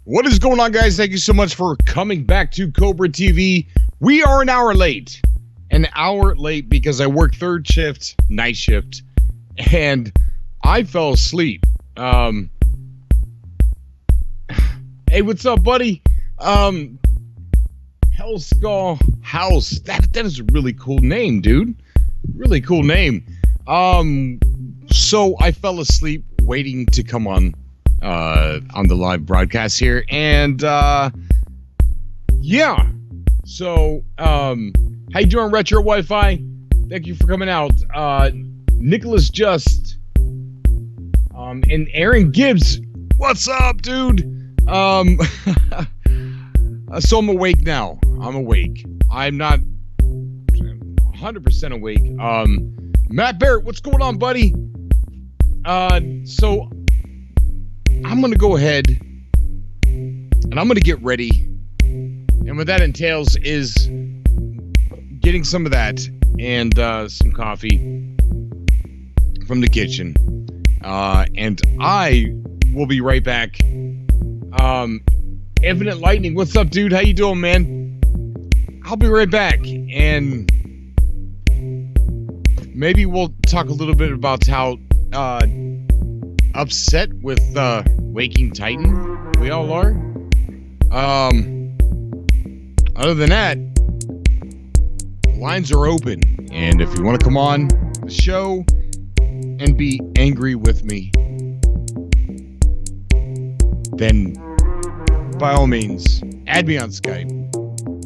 What is going on, guys? Thank you so much for coming back to Cobra TV. We are an hour late. An hour late because I worked third shift, night shift, and I fell asleep. Hey, what's up, buddy? Hellskull House. That is a really cool name, dude. Really cool name. So I fell asleep waiting to come on the live broadcast here, and yeah. So how you doing, Retro Wi-Fi? Thank you for coming out. Nicholas Just, and Aaron Gibbs. What's up, dude? So I'm awake now. I'm awake. I'm not 100% awake. Matt Barrett, what's going on, buddy? So I'm gonna go ahead and I'm gonna get ready, and what that entails is getting some of that and some coffee from the kitchen, and I will be right back. Infinite Lightning, what's up, dude? How you doing, man? I'll be right back, and maybe we'll talk a little bit about how upset with Waking Titan we all are. Other than that, lines are open, and if you want to come on the show and be angry with me, then by all means add me on Skype,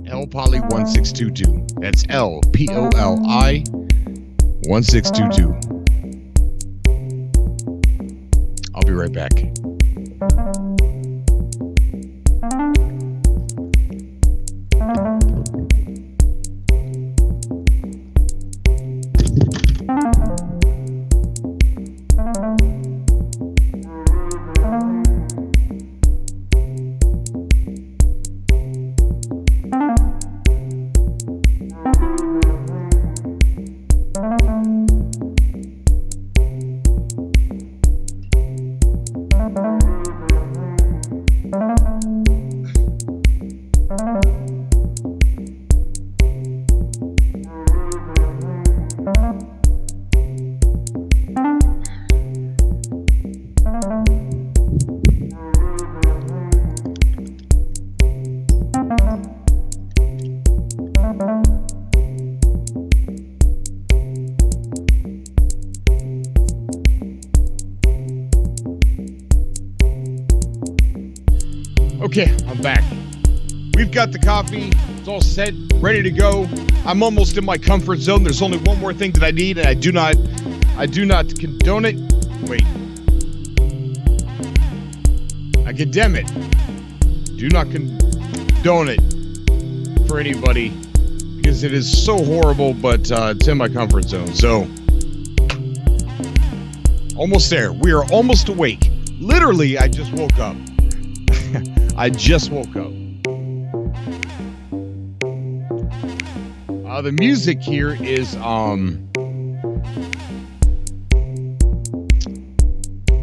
LpoLi1622. That's LpoLi1622. I'll be right back. Okay, I'm back. We've got the coffee. It's all set, ready to go. I'm almost in my comfort zone. There's only one more thing that I need, and I do not condone it. Wait. I condemn it. Do not condone it for anybody, because it is so horrible, but it's in my comfort zone. So, almost there. We are almost awake. Literally, I just woke up. I just woke up. The music here is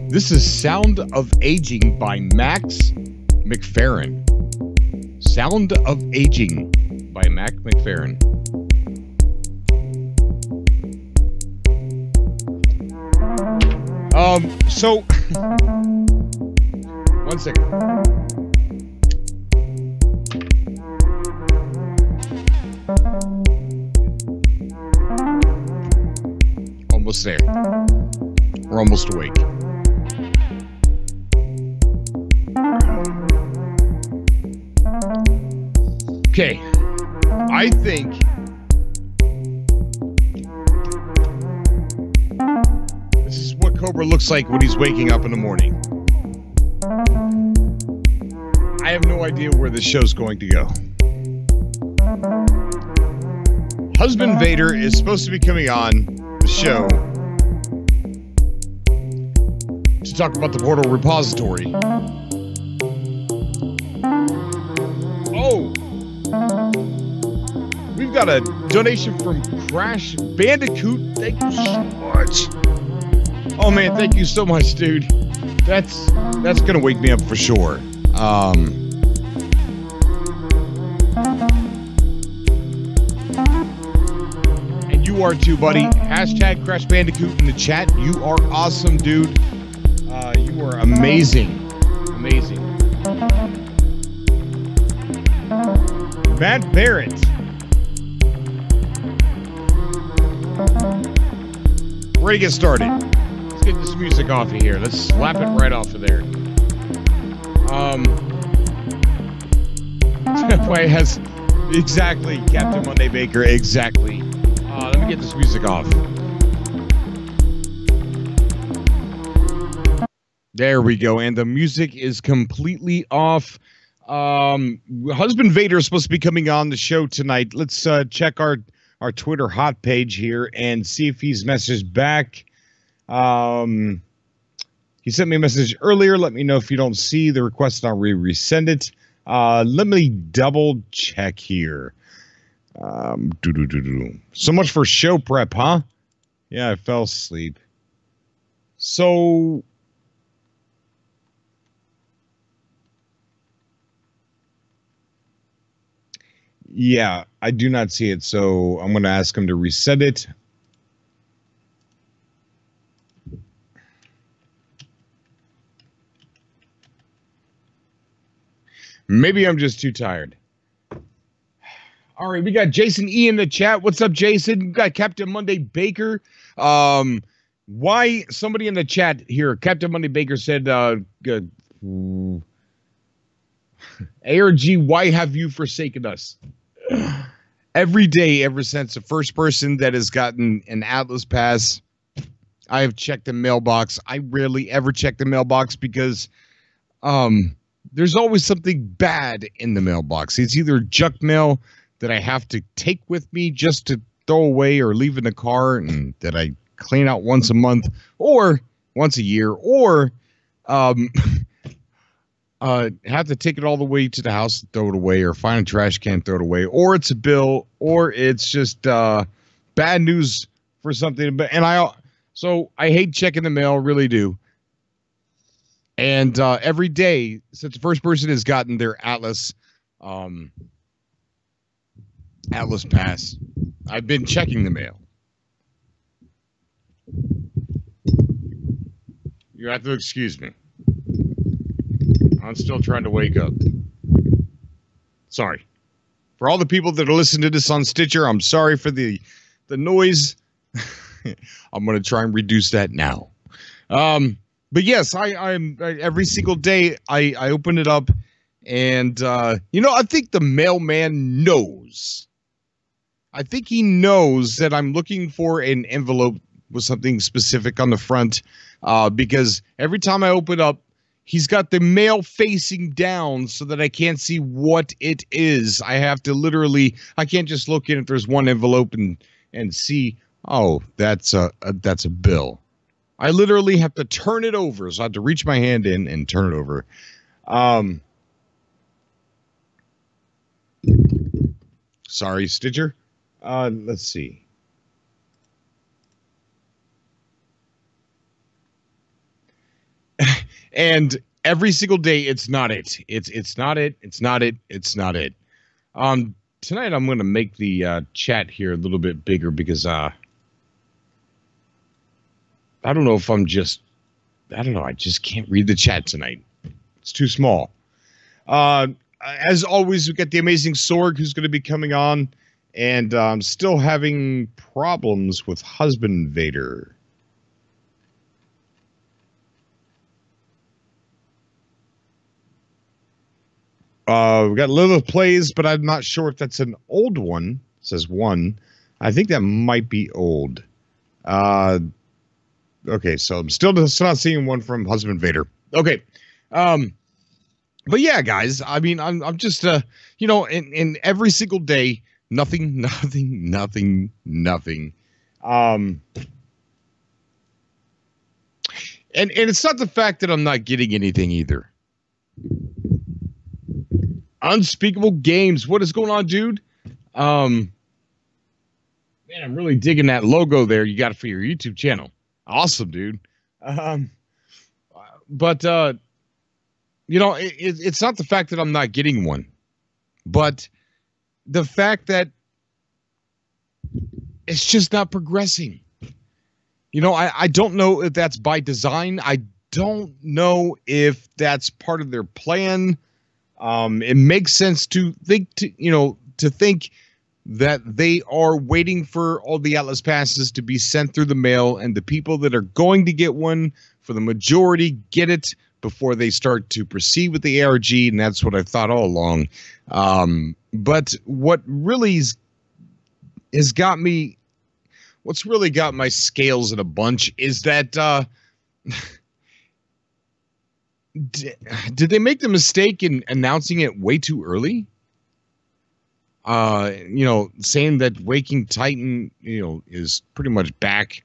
this is Sound of Aging by Max McFerrin. Sound of Aging by Mac McFerrin. So one second. Almost there. We're almost awake. Okay. I think this is what Cobra looks like when he's waking up in the morning. I have no idea where this show's going to go. Husband Vader is supposed to be coming on the show to talk about the Portal repository. Oh, we've got a donation from Crash Bandicoot. Thank you so much. Oh man, thank you so much, dude. That's gonna wake me up for sure. And you are too, buddy. Hashtag Crash Bandicoot in the chat. You are awesome, dude. You are amazing. Amazing. Matt Barrett. Ready to get started. Let's get this music off of here. Let's slap it right off of there. Why has exactly Captain Monday Baker? Exactly. Let me get this music off. There we go. And the music is completely off. Husband Vader is supposed to be coming on the show tonight. Let's check our Twitter hot page here and see if he's messaged back. He sent me a message earlier. Let me know if you don't see the request and I'll resend it. Let me double check here. So much for show prep, huh? Yeah, I fell asleep. So yeah, I do not see it, so I'm going to ask him to reset it. Maybe I'm just too tired. All right, we got Jason E in the chat. What's up, Jason? We got Captain Monday Baker. Why somebody in the chat here, Captain Monday Baker said, ARG, why have you forsaken us? Every day, ever since the first person that has gotten an Atlas pass, I have checked the mailbox. I rarely ever check the mailbox because there's always something bad in the mailbox. It's either junk mail that I have to take with me just to throw away or leave in the car and that I clean out once a month or once a year, or have to take it all the way to the house and throw it away, or find a trash can, throw it away, or it's a bill, or it's just bad news for something. So I hate checking the mail, really do. And every day since the first person has gotten their Atlas pass, I've been checking the mail. You have to excuse me. I'm still trying to wake up. Sorry. For all the people that are listening to this on Stitcher, I'm sorry for the noise. I'm going to try and reduce that now. But yes, I'm every single day I open it up, and I think the mailman knows. I think he knows that I'm looking for an envelope with something specific on the front, because every time I open up, he's got the mail facing down so that I can't see what it is. I have to literally, I can't just look in if there's one envelope and see, oh, that's a bill. I literally have to turn it over. So I have to reach my hand in and turn it over. Sorry, Stitcher. Let's see. And every single day, it's not it. It's not it. It's not it. It's not it. Tonight, I'm going to make the chat here a little bit bigger because I don't know if I just can't read the chat tonight. It's too small. As always, we've got the amazing Sorg who's going to be coming on, and I'm still having problems with Husband Vader. We got Lilith Plays, but I'm not sure if that's an old one. It says 1. I think that might be old. Okay, so I'm still not seeing one from Husband Vader. Okay. But yeah, guys, I mean, I'm just, in every single day, nothing. And it's not the fact that I'm not getting anything either. Unspeakable Games. What is going on, dude? Man, I'm really digging that logo there you got for your YouTube channel. Awesome, dude. But You know, it's not the fact that I'm not getting one, but the fact that it's just not progressing. You know, I don't know if that's by design. I don't know if that's part of their plan. It makes sense to think that they are waiting for all the Atlas passes to be sent through the mail, and the people that are going to get one, for the majority, get it before they start to proceed with the ARG, and that's what I thought all along. But what really has got me, what's really got my scales in a bunch is that did they make the mistake in announcing it way too early? Saying that Waking Titan, is pretty much back,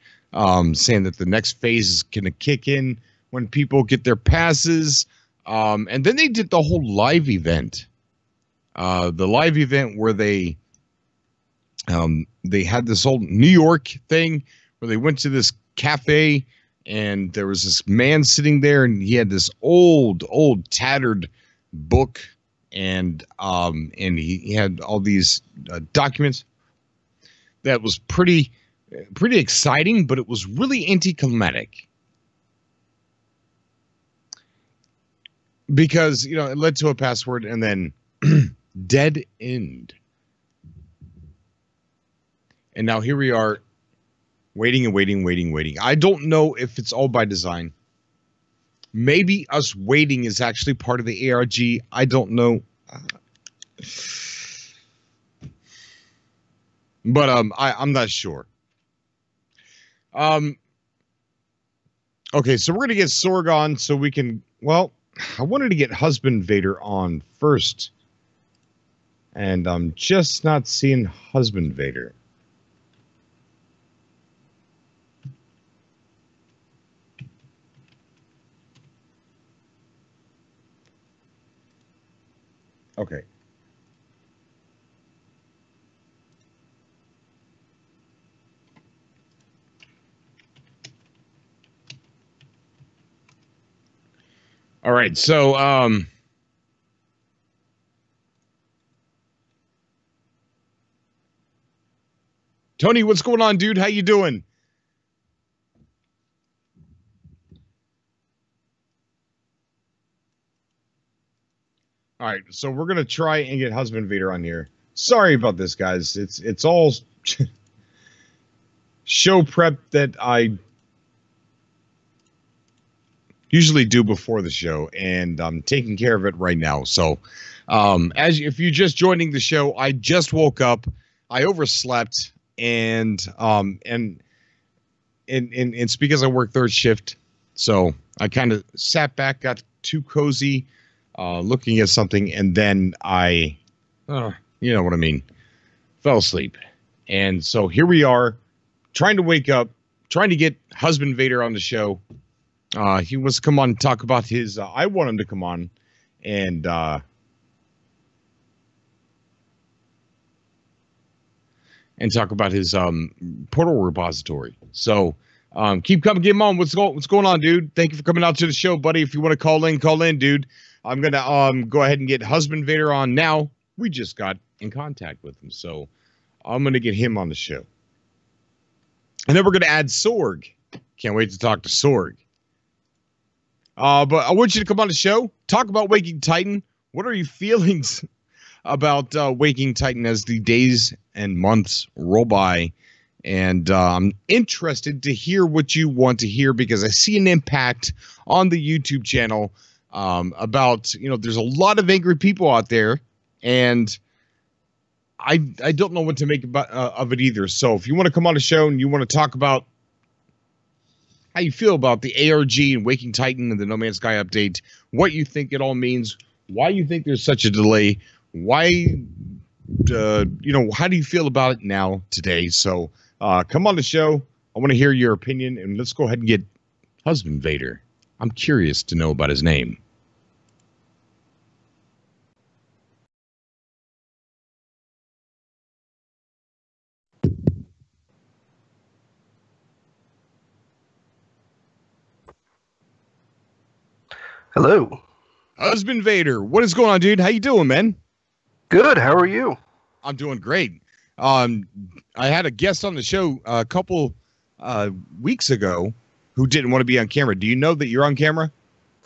saying that the next phase is going to kick in when people get their passes. And then they did the whole live event, the live event where they had this old New York thing where they went to this cafe and there was this man sitting there and he had this old tattered book, and he had all these documents that was pretty exciting, but it was really anticlimactic because it led to a password and then dead end. And now here we are waiting and waiting. I don't know if it's all by design. Maybe us waiting is actually part of the ARG. I don't know. But I'm not sure. Okay, so we're going to get Sorg on so we can, well, I wanted to get Husband Vader on first. And I'm just not seeing Husband Vader. Okay. All right, so Tony, what's going on, dude? How you doing? All right, so we're gonna try and get Husband Vader on here. Sorry about this, guys. It's all show prep that I usually do before the show, and I'm taking care of it right now. So, if you're just joining the show, I just woke up. I overslept, and it's because I work third shift. So I kind of sat back, got too cozy, looking at something, and then I, you know what I mean, fell asleep. And so here we are, trying to wake up, trying to get Husband Vader on the show. He wants to come on and talk about his, I want him to come on and talk about his portal repository. So keep coming, get him on. What's going on, dude? Thank you for coming out to the show, buddy. If you want to call in, dude. I'm gonna go ahead and get Husband Vader on now. We just got in contact with him, so I'm gonna get him on the show, and then we're gonna add Sorg. Can't wait to talk to Sorg. But I want you to come on the show, talk about Waking Titan. What are your feelings about Waking Titan as the days and months roll by? And I'm interested to hear what you want to hear, because I see an impact on the YouTube channel about, there's a lot of angry people out there, and I don't know what to make of it either. So if you want to come on the show and you want to talk about how you feel about the ARG and Waking Titan and the No Man's Sky update, what you think it all means, why you think there's such a delay, why, how do you feel about it now, today? So come on the show. I want to hear your opinion, and let's go ahead and get Husband Vader. I'm curious to know about his name. Hello. Husband Vader, what is going on, dude? How you doing, man? Good. How are you? I'm doing great. I had a guest on the show a couple weeks ago who didn't want to be on camera. Do you know that you're on camera?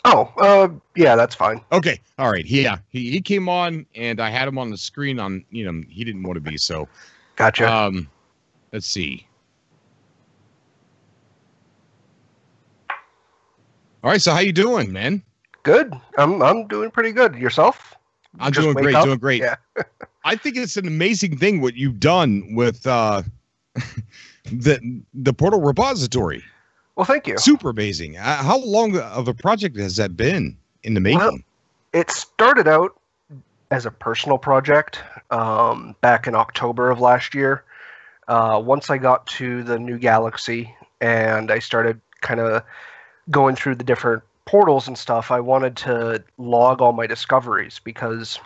Oh, yeah, that's fine. Okay. All right. Yeah. He came on and I had him on the screen on, he didn't want to be. So, Gotcha. Let's see. All right. So how you doing, man? Good. I'm doing pretty good. Yourself? I'm doing great. Doing great. Yeah. I think it's an amazing thing what you've done with the Portal repository. Well, thank you. Super amazing. How long of a project has that been in the making? Well, it started out as a personal project back in October of last year. Once I got to the new galaxy and I started kind of going through the different portals and stuff, I wanted to log all my discoveries, because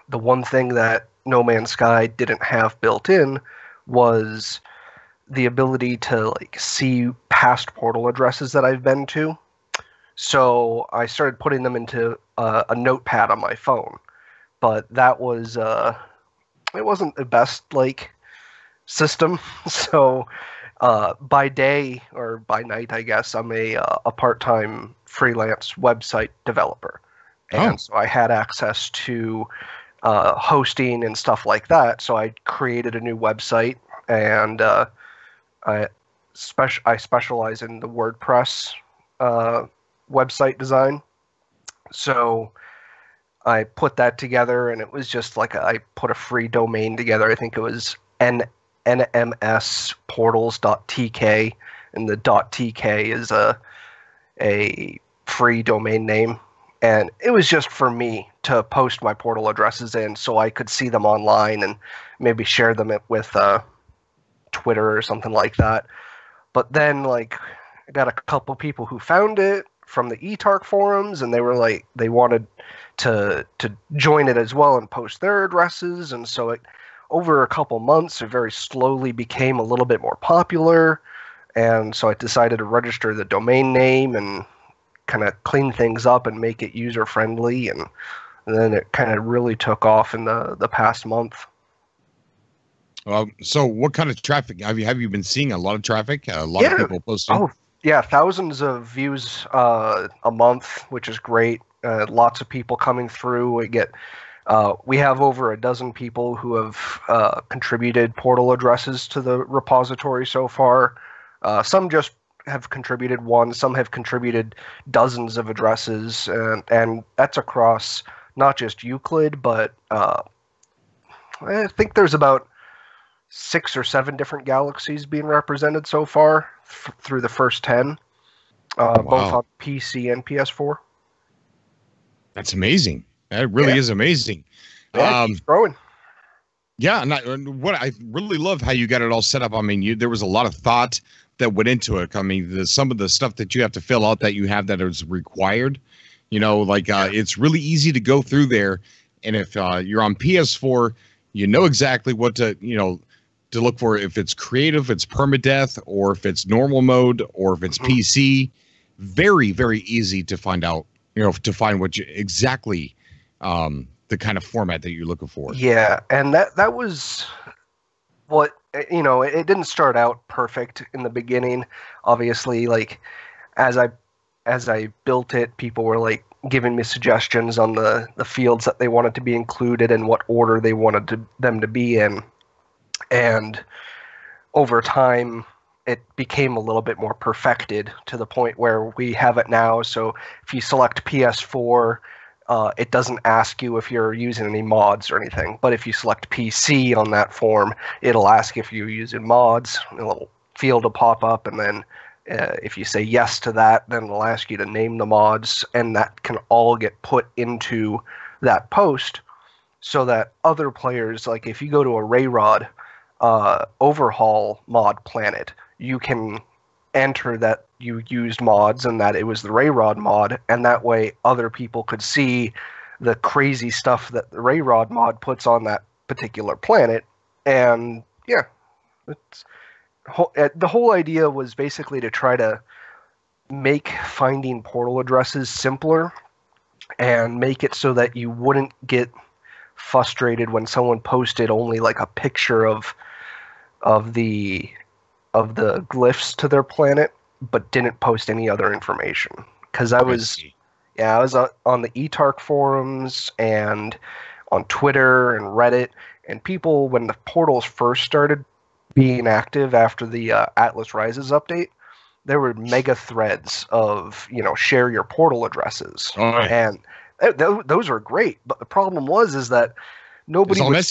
the one thing that No Man's Sky didn't have built in was the ability to see past portal addresses that I've been to. So I started putting them into a notepad on my phone, but that was it wasn't the best system. So by day, or by night, I guess, I'm a part-time freelance website developer. And so I had access to hosting and stuff like that. So I created a new website, and I specialize in the WordPress website design. So I put that together, and it was just I put a free domain together. I think it was nmsportals.tk, and the .tk is a free domain name, and it was just for me to post my portal addresses in so I could see them online and maybe share them with Twitter or something like that. But then I got a couple people who found it from the eTark forums, and they were they wanted to join it as well and post their addresses, and so over a couple months, it very slowly became a little bit more popular, and so I decided to register the domain name and kind of clean things up and make it user-friendly, and then it kind of really took off in the past month. So what kind of traffic? Have you been seeing a lot of traffic? A lot of people posting? Oh, yeah, thousands of views a month, which is great. Lots of people coming through. We have over a dozen people who have contributed portal addresses to the repository so far. Some just have contributed one, some have contributed dozens of addresses, and that's across not just Euclid, but I think there's about 6 or 7 different galaxies being represented so far through the first 10, both on PC and PS4. That's amazing. That really is amazing. Yeah, it's growing. Yeah, and what I really love how you got it all set up. I mean, there was a lot of thought that went into it. I mean, some of the stuff that you have to fill out that you have that is required. It's really easy to go through there, and if you're on PS4, you know exactly what to look for. If it's creative, it's permadeath, or if it's normal mode, or if it's PC. Very, very easy to find out. To find what you exactly. The kind of format that you're looking for. Yeah, and that was what, it didn't start out perfect in the beginning. Obviously, as I built it, people were giving me suggestions on the fields that they wanted to be included and what order they wanted them to be in. And over time, it became a little bit more perfected to the point where we have it now. So if you select PS4, it doesn't ask you if you're using any mods or anything. But if you select PC on that form, it'll ask if you're using mods. A little field will pop up, and then if you say yes to that, then it'll ask you to name the mods, and that can all get put into that post so that other players, if you go to a Rayrod overhaul mod planet, you can enter that you used mods and that it was the Rayrod mod, and that way other people could see the crazy stuff that the Rayrod mod puts on that particular planet. And yeah, the whole idea was basically to try to make finding portal addresses simpler and make it so that you wouldn't get frustrated when someone posted only like a picture of the glyphs to their planet, but didn't post any other information. Because I was on the eTark forums and on Twitter and Reddit, and people, when the portals first started being active after the Atlas Rises update, there were mega threads of, share your portal addresses. Oh, yeah. And those are great, but the problem is that nobody would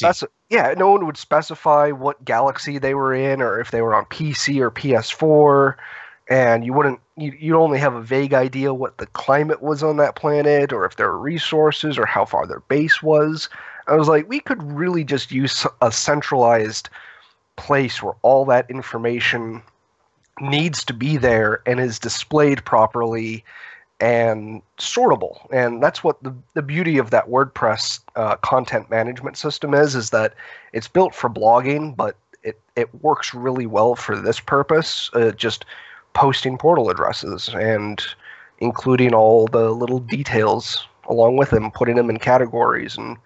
no one would specify what galaxy they were in, or if they were on PC or PS4, and you'd only have a vague idea what the climate was on that planet, or if there were resources, or how far their base was. I was like, we could really just use a centralized place where all that information needs to be there and is displayed properly and sortable. And that's what the beauty of that WordPress content management system is that it's built for blogging, but it works really well for this purpose, just posting portal addresses and including all the little details along with them, putting them in categories and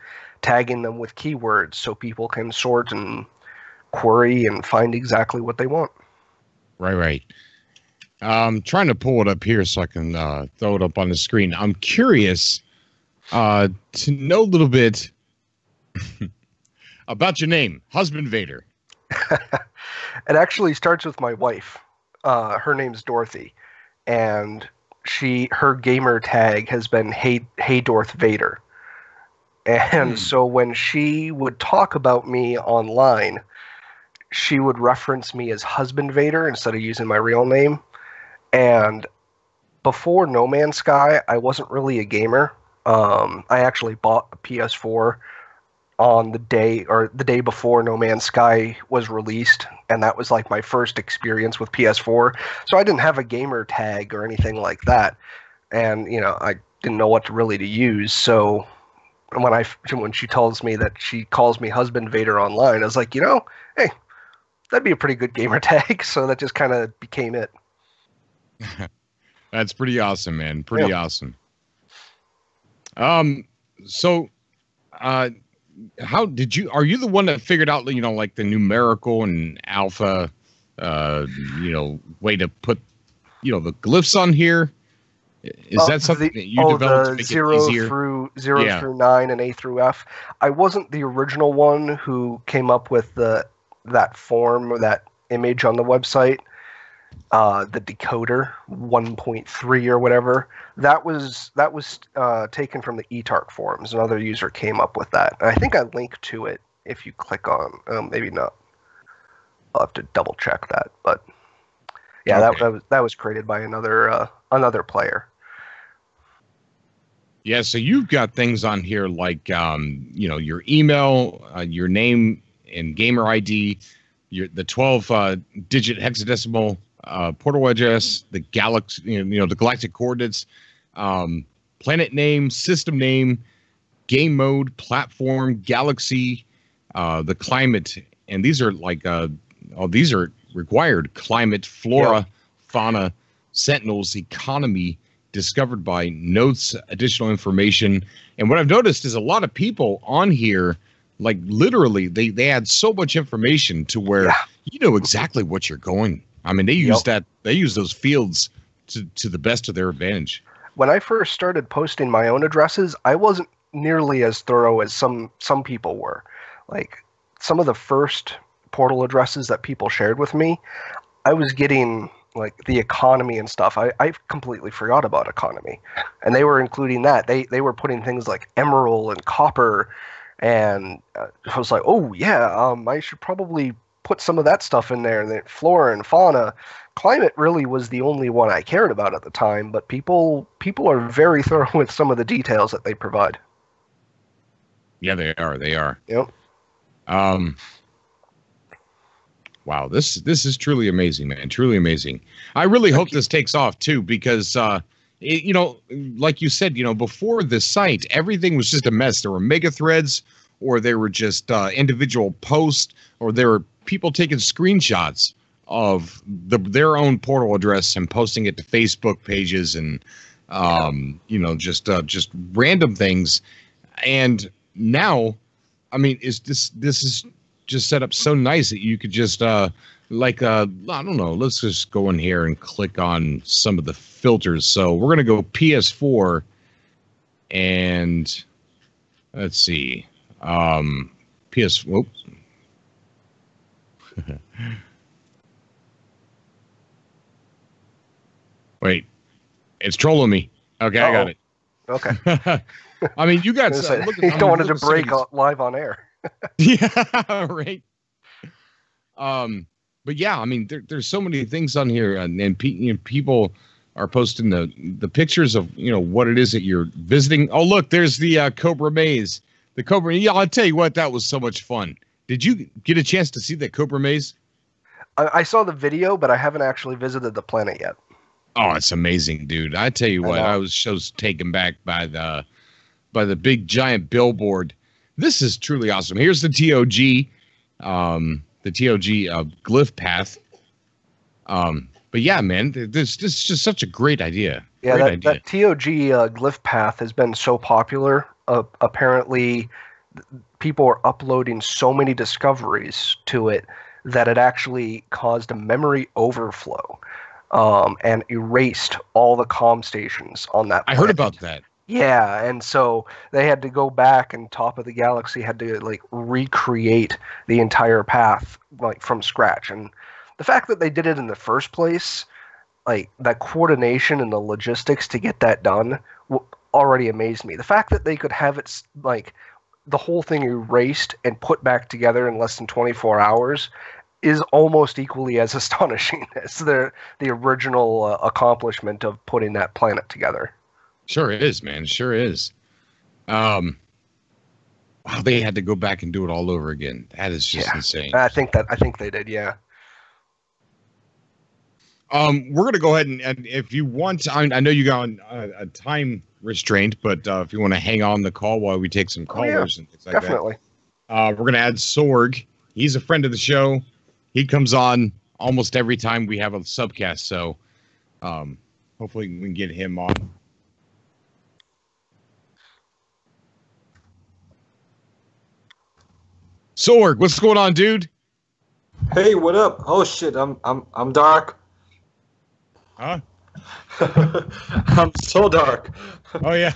tagging them with keywords so people can sort and query and find exactly what they want. Right. I'm trying to pull it up here so I can throw it up on the screen. I'm curious to know a little bit about your name, Husband Vader. It actually starts with my wife. Her name's Dorothy, and her gamer tag has been Hey Dorth Vader. And so when she would talk about me online, she would reference me as Husband Vader instead of using my real name. And before No Man's Sky, I wasn't really a gamer. I actually bought a PS4 on the day before No Man's Sky was released, and that was like my first experience with PS4. So I didn't have a gamer tag or anything like that, and I didn't know what to use. So when she tells me that she calls me Husband Vader online, I was like, hey, that'd be a pretty good gamer tag. So that just kind of became it. That's pretty awesome, man. Pretty awesome. So, are you the one that figured out, like the numerical and alpha, way to put, the glyphs on here? Is that something that you developed to make zero it easier? Through 9 and A through F. I wasn't the original one who came up with that form, that image on the website. The decoder 1.3 or whatever, that was taken from the eTark forums. Another user came up with that, and I think I linked to it if you click on. Maybe not. I'll have to double check that, but yeah, okay. that was created by another player. Yeah, so you've got things on here like your email, your name and gamer ID, the 12-digit hexadecimal portal address, the galaxy, the galactic coordinates, planet name, system name, game mode, platform, galaxy, the climate, and these are like these are required: climate, flora, fauna, sentinels, economy, discovered by, notes, additional information. And what I've noticed is a lot of people on here, like literally, they add so much information to where you know exactly what you're going. I mean, they use they use those fields to the best of their advantage. When I first started posting my own addresses, I wasn't nearly as thorough as some people were. Like some of the first portal addresses that people shared with me, I was getting like the economy and stuff. I completely forgot about economy, and they were including that. They were putting things like emerald and copper, and I was like, oh yeah, I should probably put some of that stuff in there. And then flora and fauna. Climate really was the only one I cared about at the time, but people are very thorough with some of the details that they provide. Yeah, they are. They are. Yep. Wow, this is truly amazing, man. Truly amazing. I really hope this takes off too, because like you said, before this site, everything was just a mess. There were mega threads, or there were just individual posts, or there were people taking screenshots of their own portal address and posting it to Facebook pages and Just random things. And now, I mean, this is just set up so nice that you could just I don't know, let's just go in here and click on some of the filters. So we're gonna go PS4, and let's see, PS. Whoops. Wait, it's trolling me. Okay, I got it. Okay. I mean, you got. He don't wanted to break live on air. Yeah, right. But yeah, I mean, there's so many things on here, and people are posting the pictures of what it is that you're visiting. Oh, look, there's the Cobra maze. The Cobra. Yeah, I'll tell you what, that was so much fun. Did you get a chance to see that Cobra maze? I saw the video, but I haven't actually visited the planet yet. Oh, it's amazing, dude. I tell you what, I was so taken back by the big giant billboard. This is truly awesome. Here's the TOG, glyph path. But yeah, man, this is just such a great idea. Yeah, that TOG glyph path has been so popular. Apparently, people are uploading so many discoveries to it that it actually caused a memory overflow. And erased all the comm stations on that planet. I heard about that. Yeah, and so they had to go back, and Top of the Galaxy had to recreate the entire path from scratch. And the fact that they did it in the first place, that coordination and the logistics to get that done already amazed me. The fact that they could have it the whole thing erased and put back together in less than 24 hours is almost equally as astonishing as the original accomplishment of putting that planet together. Sure is, man. Sure is. Wow, they had to go back and do it all over again. That is just insane. I think they did, yeah. We're gonna go ahead and if you want, I know you got a time restraint, but if you want to hang on the call while we take some callers and things like definitely. We're gonna add Sorg. He's a friend of the show. He comes on almost every time we have a subcast, so hopefully we can get him on. Sorg, what's going on, dude? Hey, what up? Oh shit, I'm dark. Huh? I'm so dark. Oh yeah.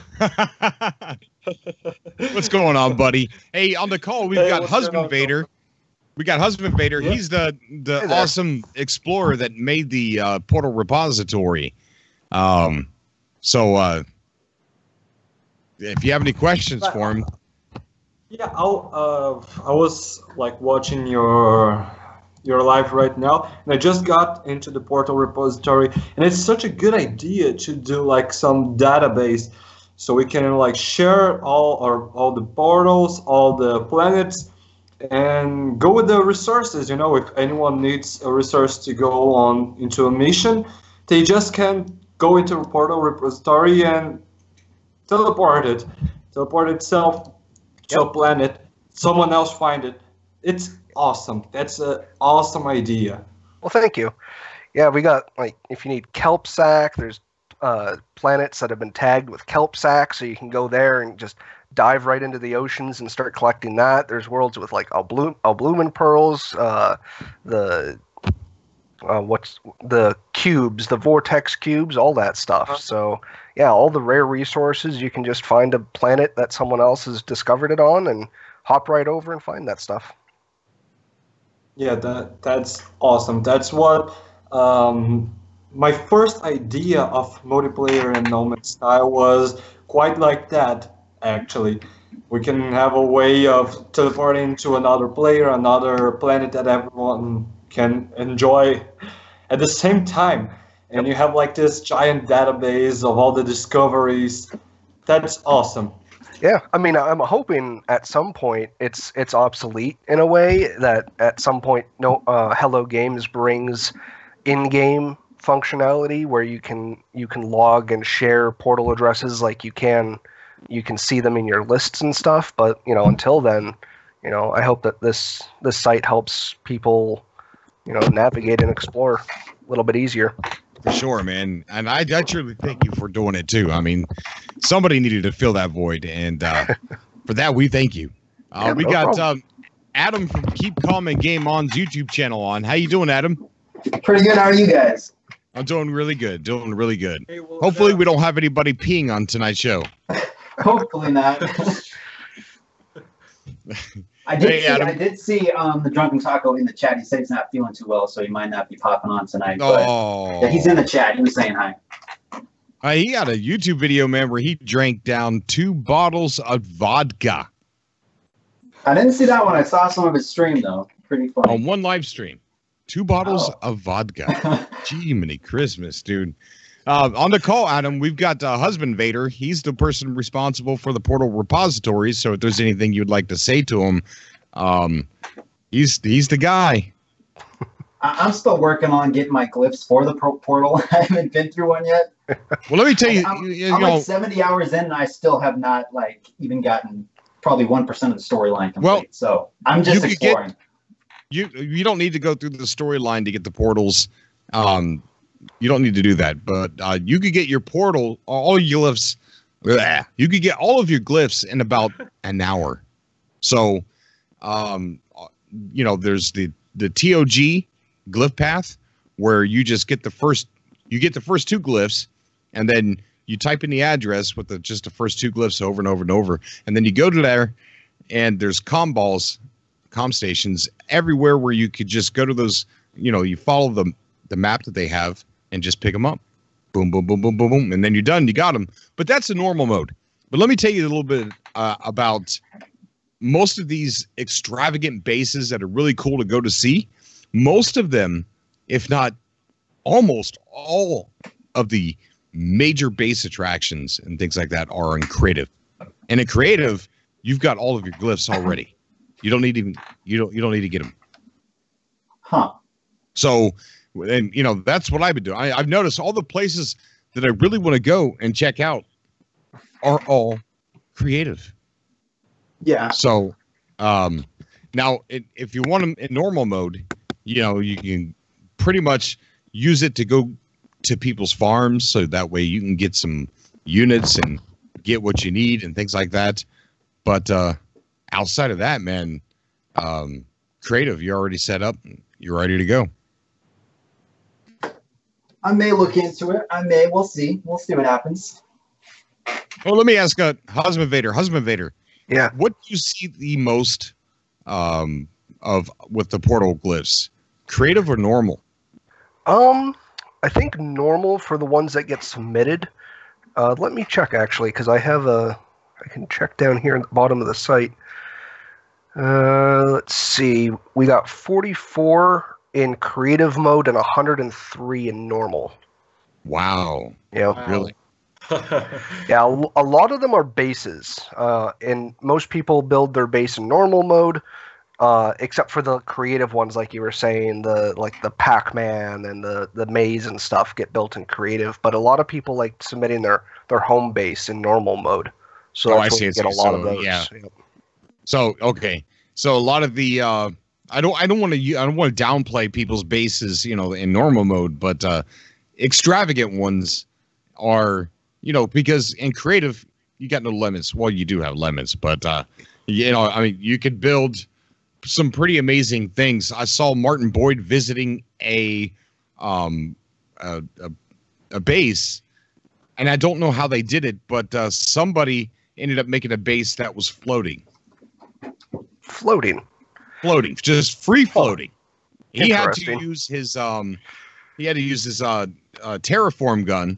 What's going on, buddy? Hey, on the call we've got Husband Vader. We got Husband Vader. Yeah. He's the awesome explorer that made the portal repository. So if you have any questions for him. Yeah, I was watching your live right now, and I just got into the portal repository, and it's such a good idea to do some database, so we can share all the portals, all the planets, and go with the resources. If anyone needs a resource to go on into a mission, they just can go into a portal repository and teleport itself to a planet. Someone else find it. It's awesome. That's an awesome idea. Well, thank you. Yeah, we got if you need kelp sack, there's planets that have been tagged with kelp sack, so you can go there and just dive right into the oceans and start collecting that. There's worlds with alblumen pearls, what's the cubes, the vortex cubes, all that stuff. So yeah, all the rare resources, you can just find a planet that someone else has discovered it on and hop right over and find that stuff. Yeah, that's awesome. That's what my first idea of multiplayer in No Man's Sky was quite like that. Actually, we can have a way of teleporting to another player, another planet that everyone can enjoy at the same time, and you have this giant database of all the discoveries. That's awesome. Yeah, I mean, I'm hoping at some point it's obsolete in a way, that at some point Hello Games brings in-game functionality where you can log and share portal addresses you can see them in your lists and stuff. But until then, I hope that this site helps people navigate and explore a little bit easier. For sure, man. And I truly thank you for doing it too. I mean, somebody needed to fill that void, and for that we thank you. We got Adam from Keep Calm and Game On's YouTube channel on. How you doing, Adam? Pretty good. How are you guys? I'm doing really good. Doing really good. Hey, well, hopefully we don't have anybody peeing on tonight's show. Hopefully not. I did see the Drunken Taco in the chat. He said he's not feeling too well, so he might not be popping on tonight. But yeah, he's in the chat. He was saying hi. He got a YouTube video, man, where he drank down 2 bottles of vodka. I didn't see that one. I saw some of his stream, though. Pretty funny. On one live stream. 2 bottles of vodka. Gee, many Christmas, dude. On the call, Adam, we've got Husband Vader. He's the person responsible for the portal repositories. So if there's anything you'd like to say to him, he's the guy. I'm still working on getting my glyphs for the portal. I haven't been through one yet. Well, let me tell you, I'm like 70 hours in, and I still have not even gotten probably 1% of the storyline complete. Well, so I'm just exploring. You don't need to go through the storyline to get the portals. You don't need to do that, but you could get your portal, all your glyphs. You could get all of your glyphs in about an hour. So, there's the TOG glyph path where you just get the first 2 glyphs, and then you type in the address with just the first 2 glyphs over and over and over, and then you go to there, and there's comm stations everywhere where you could just go to those. You follow the map that they have and just pick them up. Boom, boom, boom, boom, boom, boom. And then you're done. You got them. But that's the normal mode. But let me tell you a little bit about most of these extravagant bases that are really cool to go to see. Most of them, if not almost all of the major base attractions and things like that are in creative. And in creative, you've got all of your glyphs already. You don't need to get them. Huh. So, and that's what I've been doing. I've noticed all the places that I really want to go and check out are all creative. Yeah. So, now if you want them in normal mode, you can pretty much use it to go to people's farms, so that way you can get some units and get what you need and things like that. But outside of that, man, creative, you're already set up. You're ready to go. I may look into it. We'll see. We'll see what happens. Well, let me ask Husband Vader. Husband Vader. Yeah. What do you see the most of with the portal glyphs? Creative or normal? I think normal for the ones that get submitted. Let me check actually, because I can check down here at the bottom of the site. Let's see. We got 44 in creative mode and 103 in normal. Wow. Yeah. Wow. Really? Yeah, a lot of them are bases. And most people build their base in normal mode, except for the creative ones, like you were saying, the Pac-Man and the maze and stuff get built in creative. But a lot of people like submitting their home base in normal mode. So I see. Get a lot of those. Yeah. Yep. So okay. So a lot of the I don't want to downplay people's bases, in normal mode, but extravagant ones are, because in creative you got no limits. Well, you do have limits, but you could build some pretty amazing things. I saw Martin Boyd visiting a base, and I don't know how they did it, but somebody ended up making a base that was floating, just free floating. He had to use his terraform gun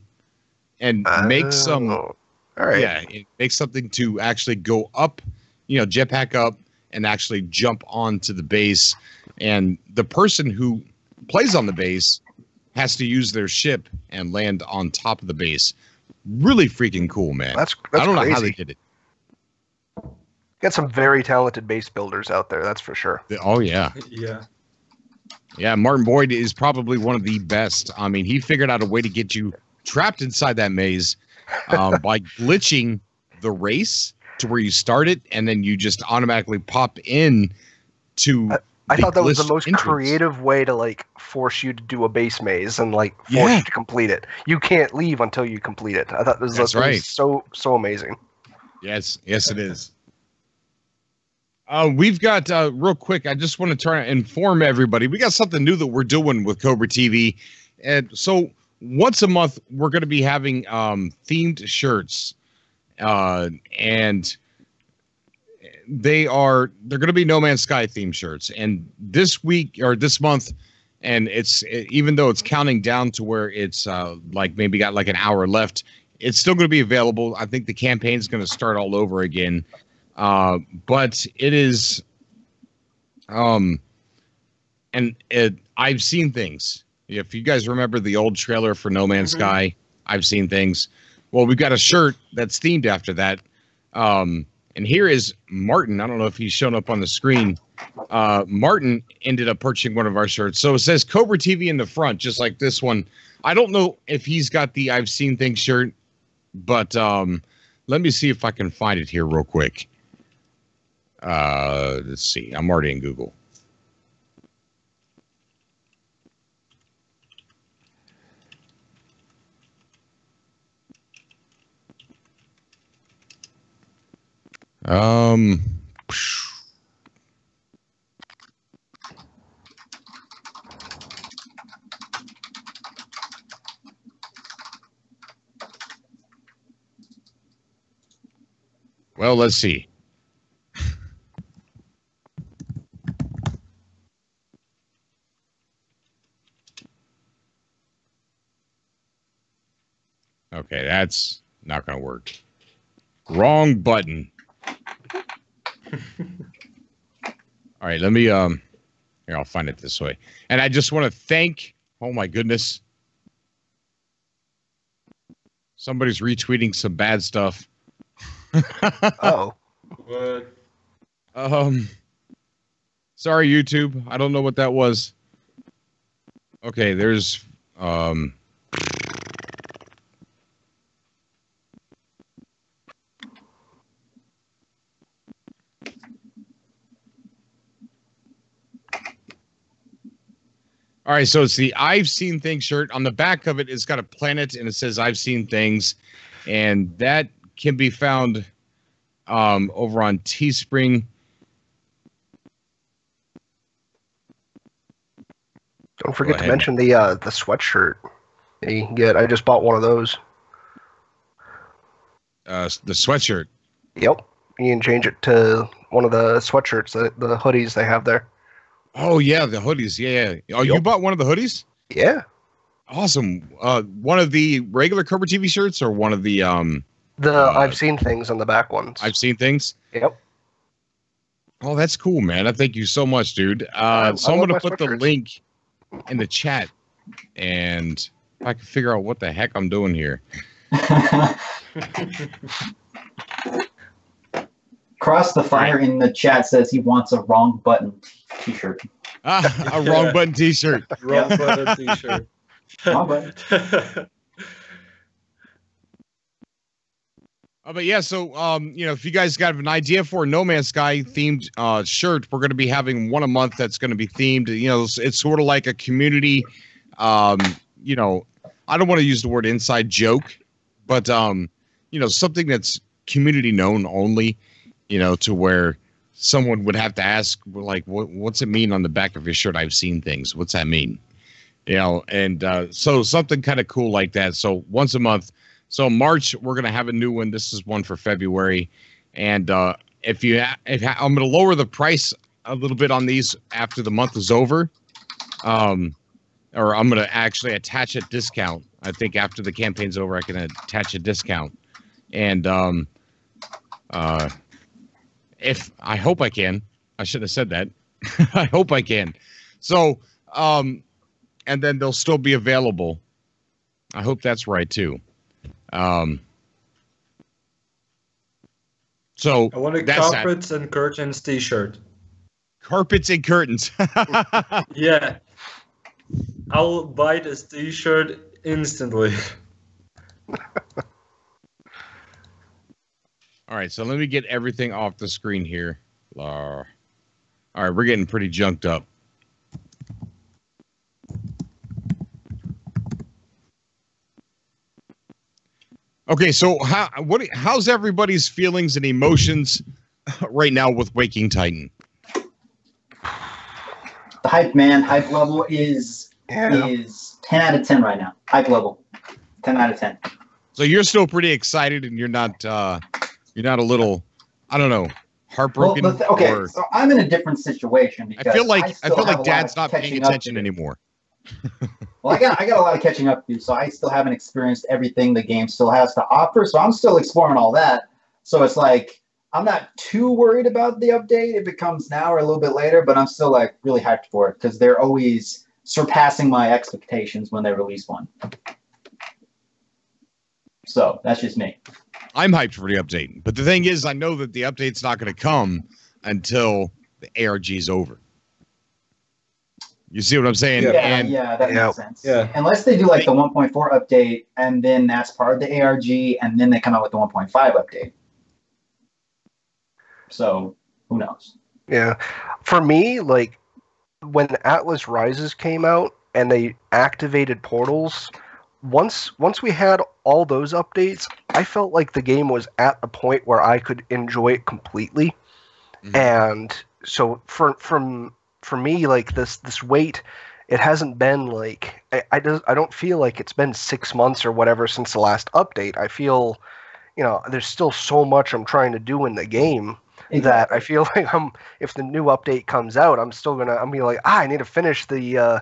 and make some. All right. Yeah, make something to actually go up, jetpack up and actually jump onto the base. And the person who plays on the base has to use their ship and land on top of the base. Really freaking cool, man. That's I don't crazy. know how they did it. Got some very talented base builders out there, that's for sure. Oh, yeah. Yeah. Yeah, Martin Boyd is probably one of the best. I mean, he figured out a way to get you trapped inside that maze by glitching the race to where you start it, and then you just automatically pop in to I thought that was the glitched most entrance. creative way to like force you to do a base maze and like force you to complete it. You can't leave until you complete it. I thought this was so amazing. Yes, it is. We've got real quick. I just want to try to inform everybody. We got something new that we're doing with Cobra TV, and so once a month we're going to be having themed shirts, and they're going to be No Man's Sky themed shirts. And this week or this month, and even though it's counting down to where it's like maybe got like an hour left, it's still going to be available. I think the campaign is going to start all over again. But it is, I've seen things. If you guys remember the old trailer for No Man's Sky, I've seen things. Well, we've got a shirt that's themed after that. And here is Martin. I don't know if he's shown up on the screen. Martin ended up purchasing one of our shirts. So it says Cobra TV in the front, just like this one. I don't know if he's got the I've seen things shirt, but let me see if I can find it here real quick. Let's see. I'm already in Google. Well, let's see. Okay, that's not going to work. Wrong button. All right, let me here, I'll find it this way. And I just want to thank, oh my goodness. Somebody's retweeting some bad stuff. Oh. What? Sorry, YouTube. I don't know what that was. Okay, there's all right, so it's the I've Seen Things shirt. On the back of it, it's got a planet, and it says I've Seen Things. And that can be found over on Teespring. Don't forget to mention the sweatshirt that you can get. I just bought one of those. The sweatshirt. Yep. You can change it to one of the sweatshirts, the hoodies they have there. Oh, yeah, the hoodies. Yeah. Oh, you bought one of the hoodies? Yeah. Awesome. One of the regular Cobra TV shirts or one of the... I've Seen Things on the back ones. I've Seen Things? Yep. Oh, that's cool, man. I thank you so much, dude. So I'm going to put the link in the chat. And if I can figure out what the heck I'm doing here. Cross the Fire in the chat says he wants a wrong button t-shirt. A wrong button t-shirt. Wrong button t-shirt. Wrong button. But yeah, so if you guys got an idea for a No Man's Sky themed shirt, we're going to be having one a month that's going to be themed. It's sort of like a community. I don't want to use the word inside joke, but something that's community known only. To where someone would have to ask, like, what's it mean on the back of your shirt? I've seen things. What's that mean? So something kind of cool like that. So once a month. So March, we're going to have a new one. This is one for February. And I'm going to lower the price a little bit on these after the month is over. Or I'm going to actually attach a discount. I think after the campaign's over, I can attach a discount. And I hope I can. I should have said that. I hope I can. So, and then they'll still be available. I hope that's right too. So I want a carpets and curtains t-shirt. Carpets and curtains. Yeah. I'll buy this t-shirt instantly. All right, so let me get everything off the screen here. All All right, we're getting pretty junked up. Okay, so how's everybody's feelings and emotions right now with Waking Titan? The hype, man. Hype level is 10 out of 10 right now. Hype level, 10 out of 10. So you're still pretty excited, and you're not a little, I don't know, heartbroken. Well, so I'm in a different situation because I feel like Dad's not paying attention anymore. Well, I got a lot of catching up to do, so I still haven't experienced everything the game still has to offer. So I'm still exploring all that. So it's like I'm not too worried about the update if it comes now or a little bit later, but I'm still like really hyped for it because they're always surpassing my expectations when they release one. So that's just me. I'm hyped for the update, but the thing is, I know that the update's not going to come until the ARG is over. You see what I'm saying? Yeah, that makes sense. Yeah. Unless they do like the 1.4 update, and then that's part of the ARG, and then they come out with the 1.5 update. So who knows? Yeah, for me, like when Atlas Rises came out and they activated portals, once we had all those updates, I felt like the game was at a point where I could enjoy it completely. Mm-hmm. And so for me, like this wait, it hasn't been like I don't feel like it's been 6 months or whatever since the last update. I feel, there's still so much I'm trying to do in the game that I feel like if the new update comes out, I'm be like, I need to finish the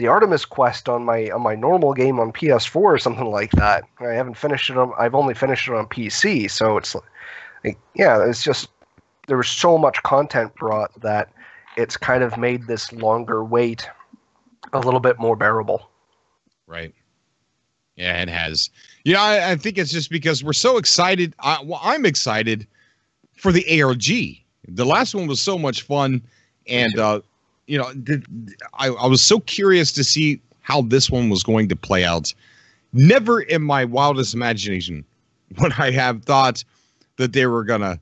Artemis quest on my normal game on PS4 or something like that. I haven't finished it I've only finished it on PC, so it's like it's just there was so much content brought that it's kind of made this longer wait a little bit more bearable. Right. Yeah, it has. I think it's just because we're so excited. I'm excited for the ARG. The last one was so much fun, and I was so curious to see how this one was going to play out. Never in my wildest imagination would I have thought that they were gonna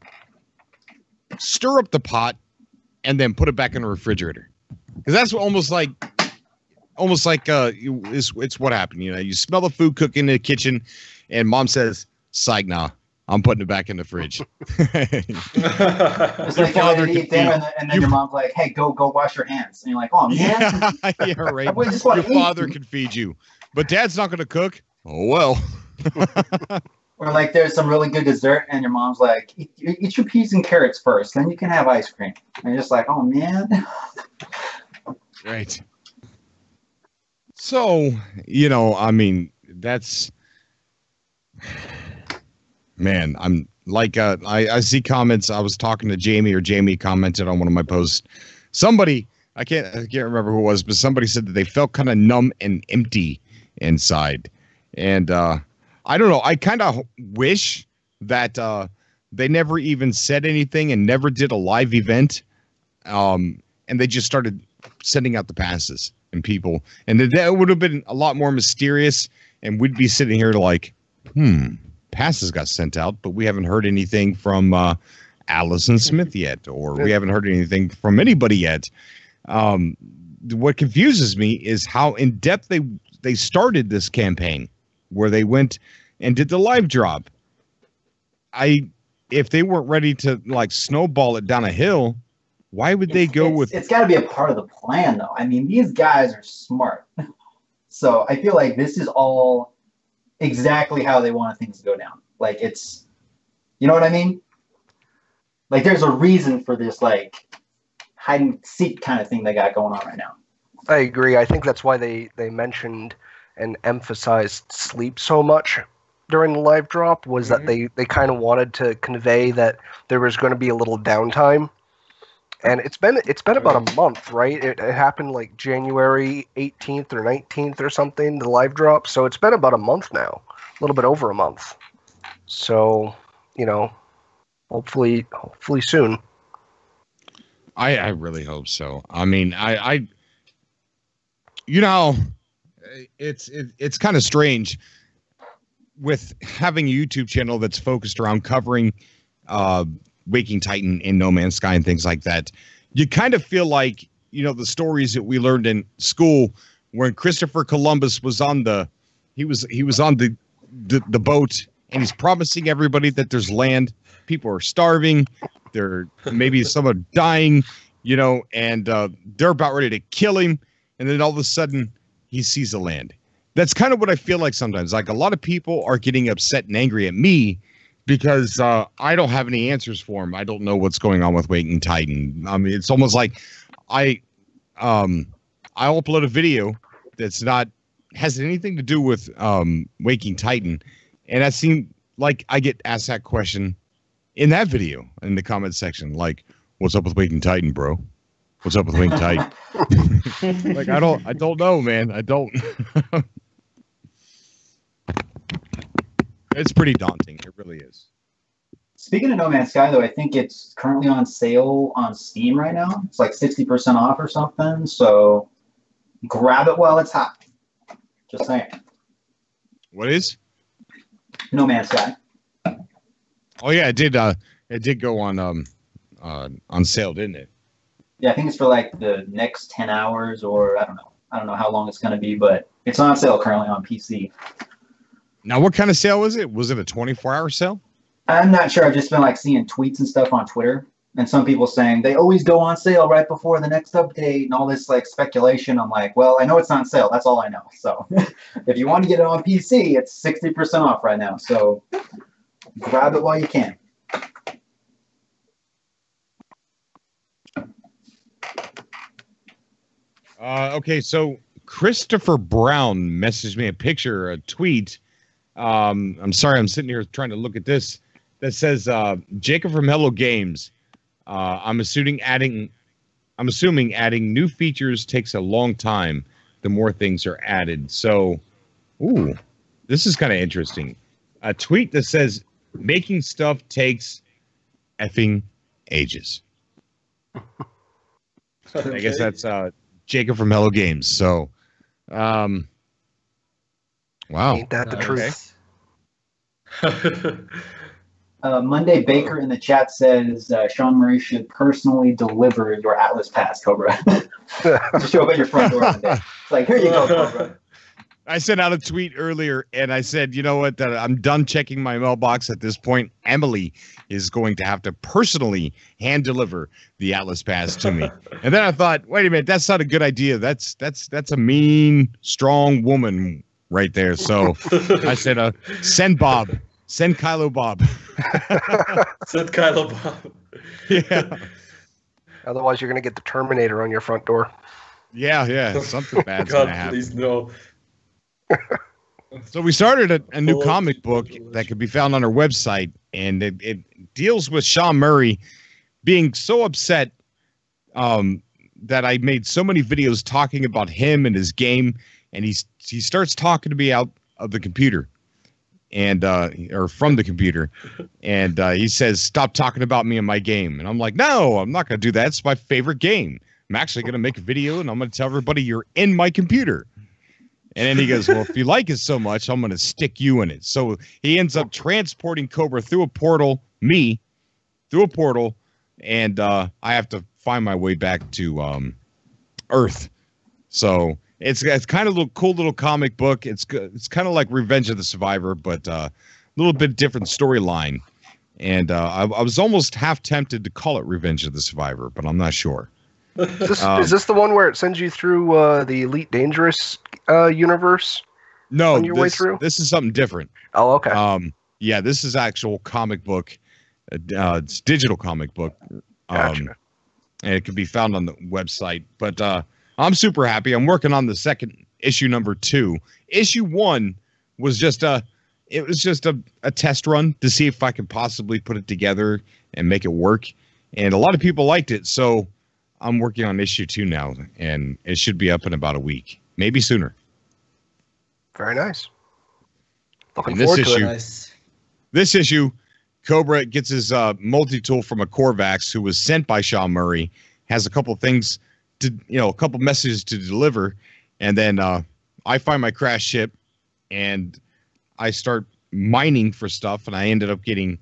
stir up the pot and then put it back in the refrigerator, because that's almost like it's what happened. You smell the food cooking in the kitchen, and Mom says, "Psych, nah, I'm putting it back in the fridge." It's like you eat dinner, and then your mom's like, "Hey, go wash your hands," and you're like, "Oh man, yeah, right." Your father can feed you, but Dad's not going to cook. Oh well. Or like there's some really good dessert and your mom's like, eat your peas and carrots first, then you can have ice cream. And you're just like, oh man. Right. So, I mean, that's, man, I'm like, I see comments. I was talking to Jamie, or Jamie commented on one of my posts. Somebody, I can't remember who it was, but somebody said that they felt kind of numb and empty inside. And, I don't know. I kind of wish that they never even said anything and never did a live event, and they just started sending out the passes and people, and that would have been a lot more mysterious. And we'd be sitting here like, passes got sent out, but we haven't heard anything from Allison Smith yet, or we haven't heard anything from anybody yet. What confuses me is how in depth they started this campaign, where they went and did the live drop. If they weren't ready to like snowball it down a hill, why would they go with? It's got to be a part of the plan, though. I mean, these guys are smart, so I feel like this is all exactly how they want things to go down. Like it's, you know what I mean? Like there's a reason for this, like hide and seek kind of thing they got going on right now. I agree. I think that's why they mentioned and emphasized sleep so much during the live drop, was that they kind of wanted to convey that there was going to be a little downtime. And it's been about a month, right? It happened like January 18th or 19th or something, the live drop. So it's been about a month now, a little bit over a month. So, hopefully soon. I really hope so. I mean, it's kind of strange with having a YouTube channel that's focused around covering Waking Titan and No Man's Sky and things like that. you kind of feel like, you know, the stories that we learned in school when Christopher Columbus was on the boat, and he's promising everybody that there's land. People are starving. Maybe some are dying, you know, and they're about ready to kill him. And then all of a sudden he sees the land. That's kind of what I feel like sometimes. Like, a lot of people are getting upset and angry at me because I don't have any answers for them. I don't know what's going on with Waking Titan. I mean, it's almost like I'll upload a video that's not has anything to do with Waking Titan, and that seemed like I get asked that question in that video in the comment section, like, "What's up with Waking Titan, bro? What's up with Waking Titan?" Like, I don't know, man. I don't. It's pretty daunting. It really is. Speaking of No Man's Sky, though, I think it's currently on sale on Steam right now. It's like 60% off or something. So grab it while it's hot. Just saying. What is? No Man's Sky. Oh yeah, it did go on sale, didn't it? Yeah, I think it's for like the next 10 hours, or I don't know how long it's going to be, but it's on sale currently on PC. Now, what kind of sale was it? Was it a 24-hour sale? I'm not sure. I've just been like seeing tweets and stuff on Twitter, and some people saying they always go on sale right before the next update and all this like speculation. I'm like, well, I know it's on sale. That's all I know. So if you want to get it on PC, it's 60% off right now. So grab it while you can. Okay, so Christopher Brown messaged me a tweet. I'm sorry, I'm sitting here trying to look at this. That says, Jacob from Hello Games. I'm assuming adding new features takes a long time the more things are added. So, ooh, this is kind of interesting. A tweet that says, making stuff takes effing ages. Okay. I guess that's Jacob from Hello Games. So, wow. Ain't that the truth? Monday Baker in the chat says Sean Murray should personally deliver your Atlas Pass, Cobra. Just show up at your front door one day. It's like, here you go, Cobra. I sent out a tweet earlier, and I said, you know what? I'm done checking my mailbox at this point. Emily is going to have to personally hand deliver the Atlas Pass to me. And then I thought, wait a minute, that's not a good idea. That's a mean, strong woman right there. So I said, send Bob. Send Kylo Bob. Send Kylo Bob. Yeah. Otherwise, you're going to get the Terminator on your front door. Yeah. Something bad's going to happen. Please no. So we started a new comic book that could be found on our website, and it deals with Sean Murray being so upset that I made so many videos talking about him and his game, and he starts talking to me out of the computer. And or from the computer, and he says, "Stop talking about me and my game." And I'm like, "No, I'm not going to do that. It's my favorite game. I'm actually going to make a video, and I'm going to tell everybody you're in my computer." And then he goes, "Well, if you like it so much, I'm going to stick you in it." So he ends up transporting Cobra through a portal, and I have to find my way back to Earth. So it's kind of a cool little comic book. It's kind of like Revenge of the Survivor, but a little bit different storyline. And I was almost half tempted to call it Revenge of the Survivor, but I'm not sure. Is this the one where it sends you through the Elite Dangerous universe? No, on your way through? This is something different. Oh, okay. Yeah, this is actual comic book. It's digital comic book. Gotcha. And it can be found on the website. But I'm super happy. I'm working on the second issue, number 2. Issue 1 was just a test run to see if I could possibly put it together and make it work. And a lot of people liked it, so I'm working on issue 2 now, and it should be up in about a week, maybe sooner. Very nice. Looking And forward to it. This issue, Cobra gets his multi-tool from a Corvax who was sent by Sean Murray, has a couple things a couple messages to deliver, and then I find my crash ship, and I start mining for stuff, and I ended up getting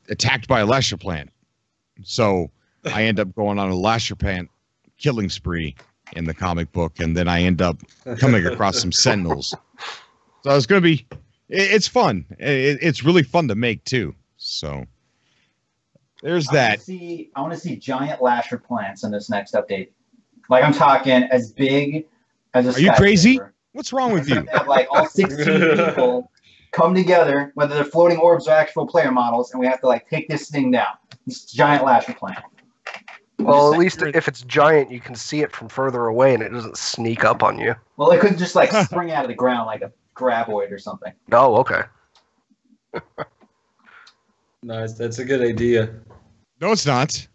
attacked by a Lesher plant. So I end up going on a Lasherpant killing spree in the comic book, and then I end up coming across some Sentinels. So it's going to be, it's fun. It's really fun to make too. So there's that. I want to see giant lasher plants in this next update. Like I'm talking as big as a Are you crazy? skyscraper. What's wrong with you? Have like all 16 people come together, whether they're floating orbs or actual player models, and we have to like take this thing down. This giant lasher plant. Well, at least if it's giant, you can see it from further away, and it doesn't sneak up on you. Well, it could just like spring out of the ground like a graboid or something. Oh, okay. Nice. That's a good idea. No, it's not.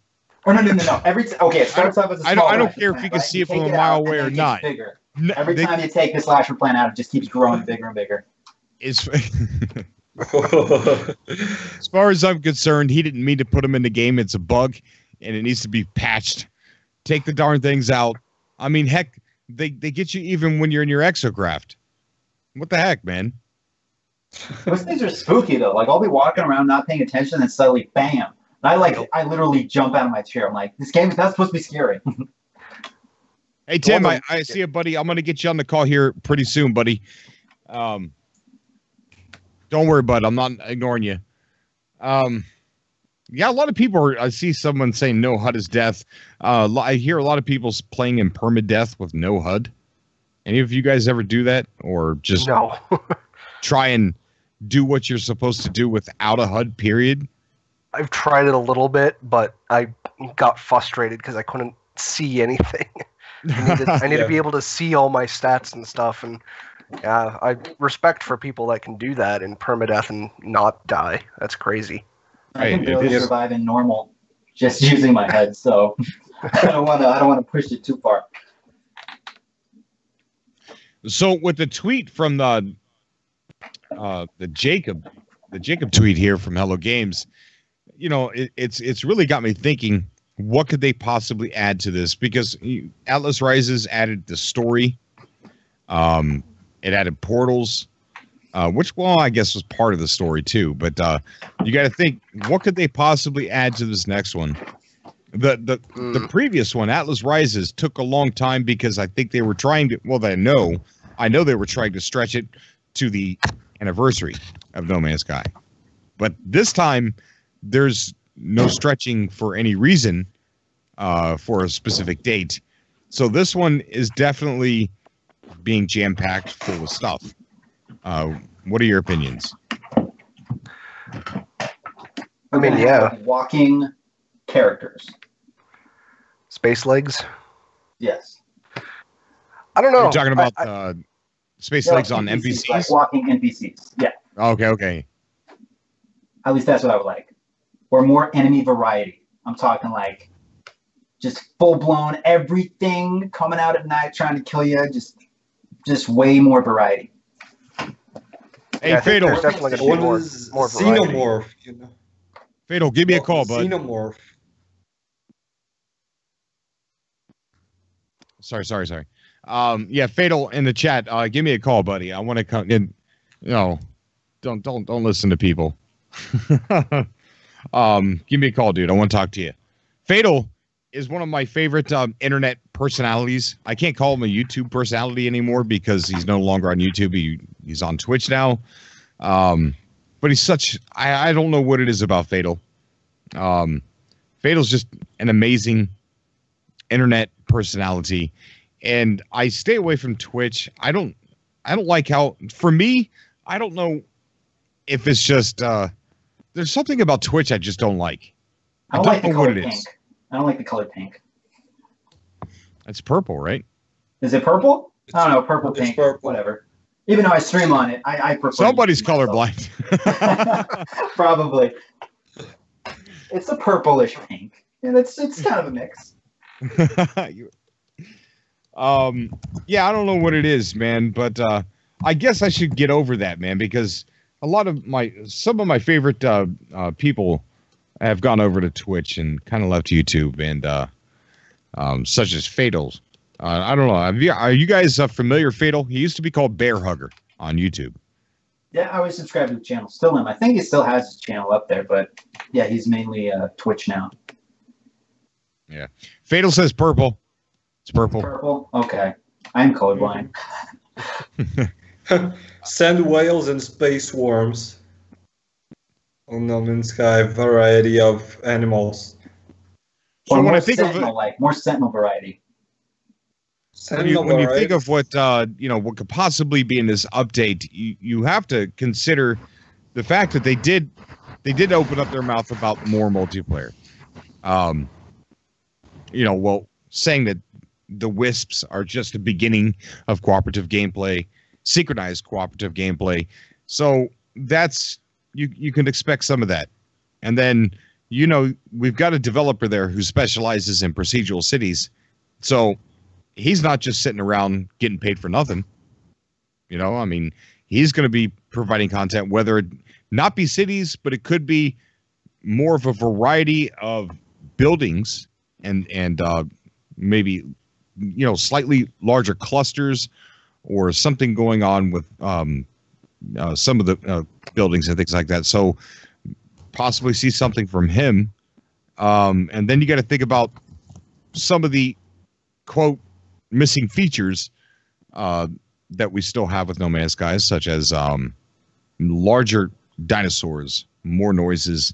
Or no. Okay, it starts off as a small I don't lasher care if plant, you can right? see it from take a mile out, away and or then it not. gets bigger. No, Every time you take this lasher plant out, it just keeps growing bigger and bigger. As far as I'm concerned, he didn't mean to put him in the game. It's a bug, and it needs to be patched. Take the darn things out. I mean, heck, they get you even when you're in your exocraft. What the heck, man? Those things are spooky though. Like I'll be walking around not paying attention, and suddenly, bam! And I literally jump out of my chair. I'm like, this game is not supposed to be scary. Hey Tim, I see a buddy. I'm gonna get you on the call here pretty soon, buddy. Don't worry, bud. I'm not ignoring you. Yeah, a lot of people are. I see someone saying no HUD is death. I hear a lot of people playing in permadeath with no HUD. Any of you guys ever do that, or just No. try and do what you're supposed to do without a HUD? Period. I've tried it a little bit, but I got frustrated because I couldn't see anything. I need to be able to see all my stats and stuff, and yeah, I respect for people that can do that in permadeath and not die. That's crazy. I can barely survive in normal just using my head, so I don't want to push it too far. So with the tweet from the Jacob tweet here from Hello Games, you know, it's really got me thinking, what could they possibly add to this? Because Atlas Rises added the story, it added portals, which, well, I guess was part of the story too. But you got to think, what could they possibly add to this next one? The previous one, Atlas Rises, took a long time because I think they were trying to. Well, I know they were trying to stretch it to the anniversary of No Man's Sky, but this time there's no stretching for any reason for a specific date. So this one is definitely being jam-packed full of stuff. What are your opinions? I mean, yeah. Walking characters. Space legs? Yes. I don't know. You're talking about space legs on NPCs? Like walking NPCs. Yeah. Okay. At least that's what I would like. Or more enemy variety. I'm talking like just full-blown everything coming out at night trying to kill you. Just way more variety. Hey, yeah, Fatal. There's definitely going to be more variety. Xenomorph, you know. Fatal, give me a call, bud. Xenomorph. Sorry. Yeah, Fatal in the chat. Give me a call, buddy. I want to come in. No, don't listen to people. Give me a call, dude. I want to talk to you. Fatal is one of my favorite internet personalities. I can't call him a YouTube personality anymore because he's no longer on YouTube. He's on Twitch now. But he's such. I don't know what it is about Fatal. Fatal's just an amazing internet personality, and I stay away from Twitch. I don't like how, for me, I don't know if it's just there's something about Twitch I just don't like. I don't know what it is. I don't like the color pink. It's purple, right? Is it purple? I don't know, purple, pink, purple. whatever. Even though I stream on it, I prefer. Somebody's colorblind. Probably. It's a purplish pink, and it's kind of a mix. Yeah, I don't know what it is, man, but I guess I should get over that, man, because some of my favorite people have gone over to Twitch and kind of left YouTube, and such as Fatal. I don't know. Are you guys familiar, Fatal? He used to be called Bear Hugger on YouTube. Yeah, I was subscribed to the channel. Still am. I think he still has his channel up there, but yeah, he's mainly Twitch now. Yeah. Fatal says purple. It's purple. Purple? Okay. I'm colorblind. Sand whales and space worms. On No Man's Sky, variety of animals. So Or when more I think of sentinel, more sentinel variety. when you think of what what could possibly be in this update, you have to consider the fact that they did open up their mouth about more multiplayer. Saying that the Wisps are just the beginning of cooperative gameplay, synchronized cooperative gameplay. So that's you can expect some of that. And then we've got a developer there who specializes in procedural cities. So he's not just sitting around getting paid for nothing. He's going to be providing content, whether it not be cities, but it could be more of a variety of buildings and maybe slightly larger clusters or something going on with some of the buildings and things like that. So possibly see something from him. And then you got to think about some of the quote missing features that we still have with No Man's Sky, such as larger dinosaurs, more noises,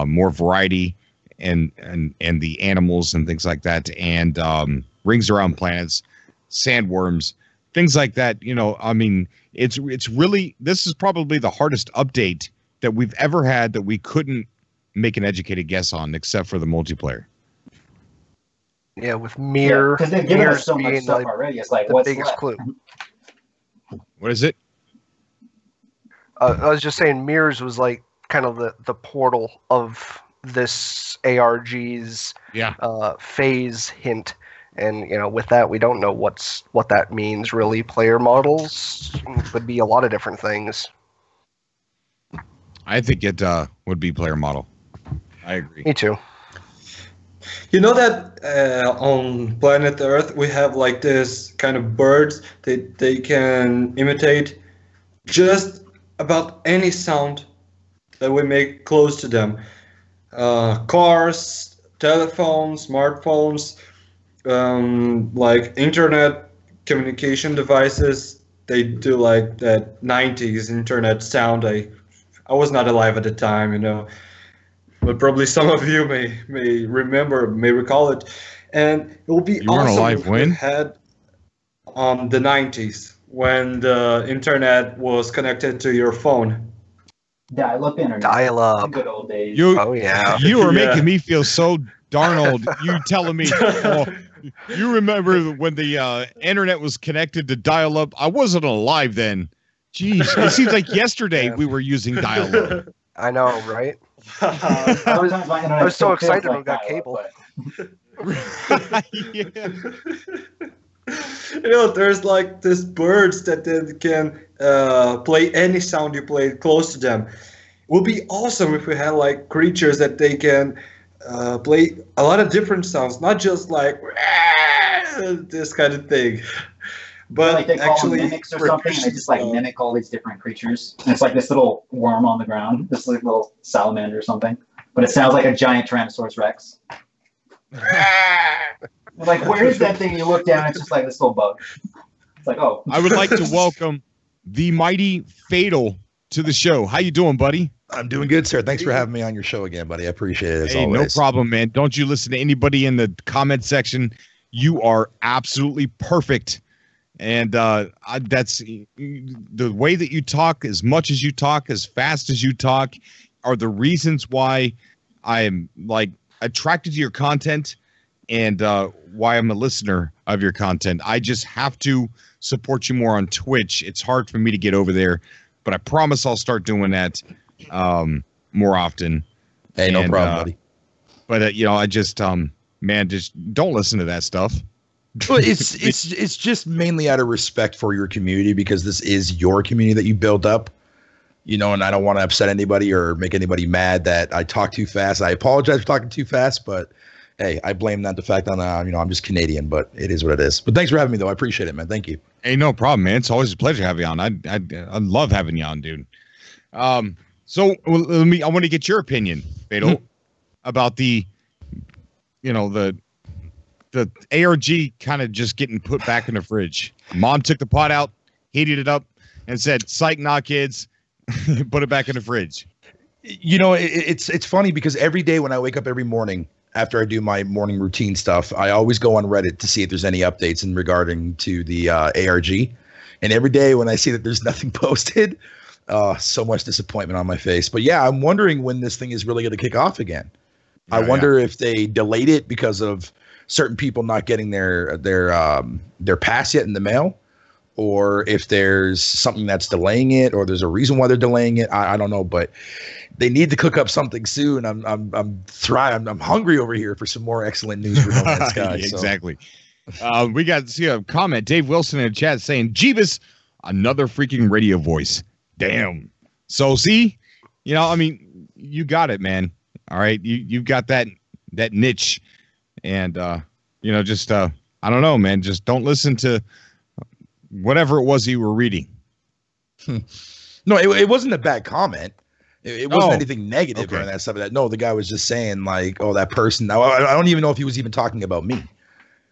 more variety, and the animals and things like that, and rings around planets, sandworms, things like that. It's really, this is probably the hardest update that we've ever had that we couldn't make an educated guess on, except for the multiplayer. Yeah, with mirror, because they've given us so much stuff already. It's like, the what's biggest left? clue. What is it? I was just saying, mirrors was like kind of the portal of this ARG's phase hint, and with that, we don't know what that means really. Player models would be a lot of different things. I think it would be player model. I agree. Me too. You know that on planet Earth we have like this kind of birds that they can imitate just about any sound that we make close to them. Cars, telephones, smartphones, like internet communication devices. They do like that 90s internet sound. I was not alive at the time, but probably some of you may remember, may recall it. And it will be awesome if we had on the 90s when the internet was connected to your phone. Dial-up internet. Dial-up. Good old days. Oh yeah. You are making me feel so darn old. You telling me? You remember when the internet was connected to dial-up? I wasn't alive then. Jeez, it seems like yesterday we were using dial-up. I know, right? I was so excited when we got cable. There's like these birds that they can play any sound you play close to them. It would be awesome if we had like creatures that they can play a lot of different sounds, not just like this kind of thing. But like they call actually, them mimics or something, and they just like mimic all these different creatures. And it's like this little worm on the ground, this like little salamander or something. But it sounds like a giant Tyrannosaurus Rex. Like, where is that thing? You look down, it's just like this little bug. It's like, oh. I would like to welcome the mighty Fatal to the show. How you doing, buddy? I'm doing good, sir. Thanks for having me on your show again, buddy. I appreciate it as No always. problem, man. Don't you listen to anybody in the comment section. You are absolutely perfect. And that's the way that you talk, as much as you talk, as fast as you talk, are the reasons why I am like attracted to your content and why I'm a listener of your content. I just have to support you more on Twitch. It's hard for me to get over there, but I promise I'll start doing that more often. Hey, no problem, buddy. But I just man, just don't listen to that stuff. Well, it's just mainly out of respect for your community, because this is your community that you built up, and I don't want to upset anybody or make anybody mad that I talk too fast. I apologize for talking too fast, but hey, I blame that the fact that I'm just Canadian, but it is what it is. But thanks for having me, though. I appreciate it, man. Thank you. Hey, no problem, man. It's always a pleasure having you on. I love having you on, dude. So I want to get your opinion, Fatal, about the you know, the ARG kind of just getting put back in the fridge. Mom took the pot out, heated it up, and said, "Psych, nah, kids." Put it back in the fridge. You know, it's funny because every day when I wake up every morning after I do my morning routine stuff, I always go on Reddit to see if there's any updates in regarding to the ARG. And every day when I see that there's nothing posted, so much disappointment on my face. But yeah, I'm wondering when this thing is really going to kick off again. I wonder if they delayed it because of certain people not getting their pass yet in the mail, or if there's something that's delaying it, or there's a reason why they're delaying it. I don't know, but they need to cook up something soon. I'm hungry over here for some more excellent news for No Man's Sky. Exactly. We got to see a comment. Dave Wilson in the chat saying, "Jeebus, another freaking radio voice. Damn." So see, you know, I mean, you got it, man. All right, you've got that niche, and you know, just I don't know, man. Just don't listen to whatever it was you were reading. No, it wasn't a bad comment. It wasn't anything negative or that stuff. No, the guy was just saying like, "Oh, that person." I don't even know if he was even talking about me.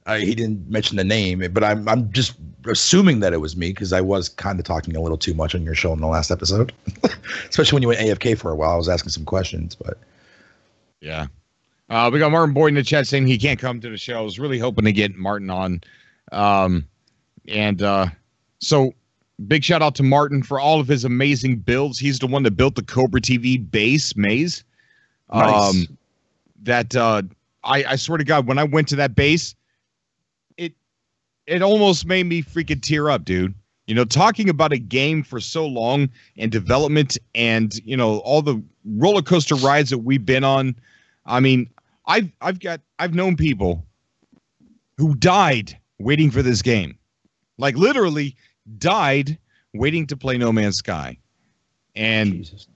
He didn't mention the name, but I'm just assuming that it was me because I was kind of talking a little too much on your show in the last episode, especially when you went AFK for a while. I was asking some questions, but yeah. We got Martin Boyd in the chat saying he can't come to the show. I was really hoping to get Martin on. So big shout out to Martin for all of his amazing builds. He's the one that built the Cobra TV base maze. Nice. I swear to God, when I went to that base, it almost made me freaking tear up, dude. You know, talking about a game for so long and development and, you know, all the roller coaster rides that we've been on. I mean, I've known people who died waiting for this game. Like literally died waiting to play No Man's Sky. And Jesus.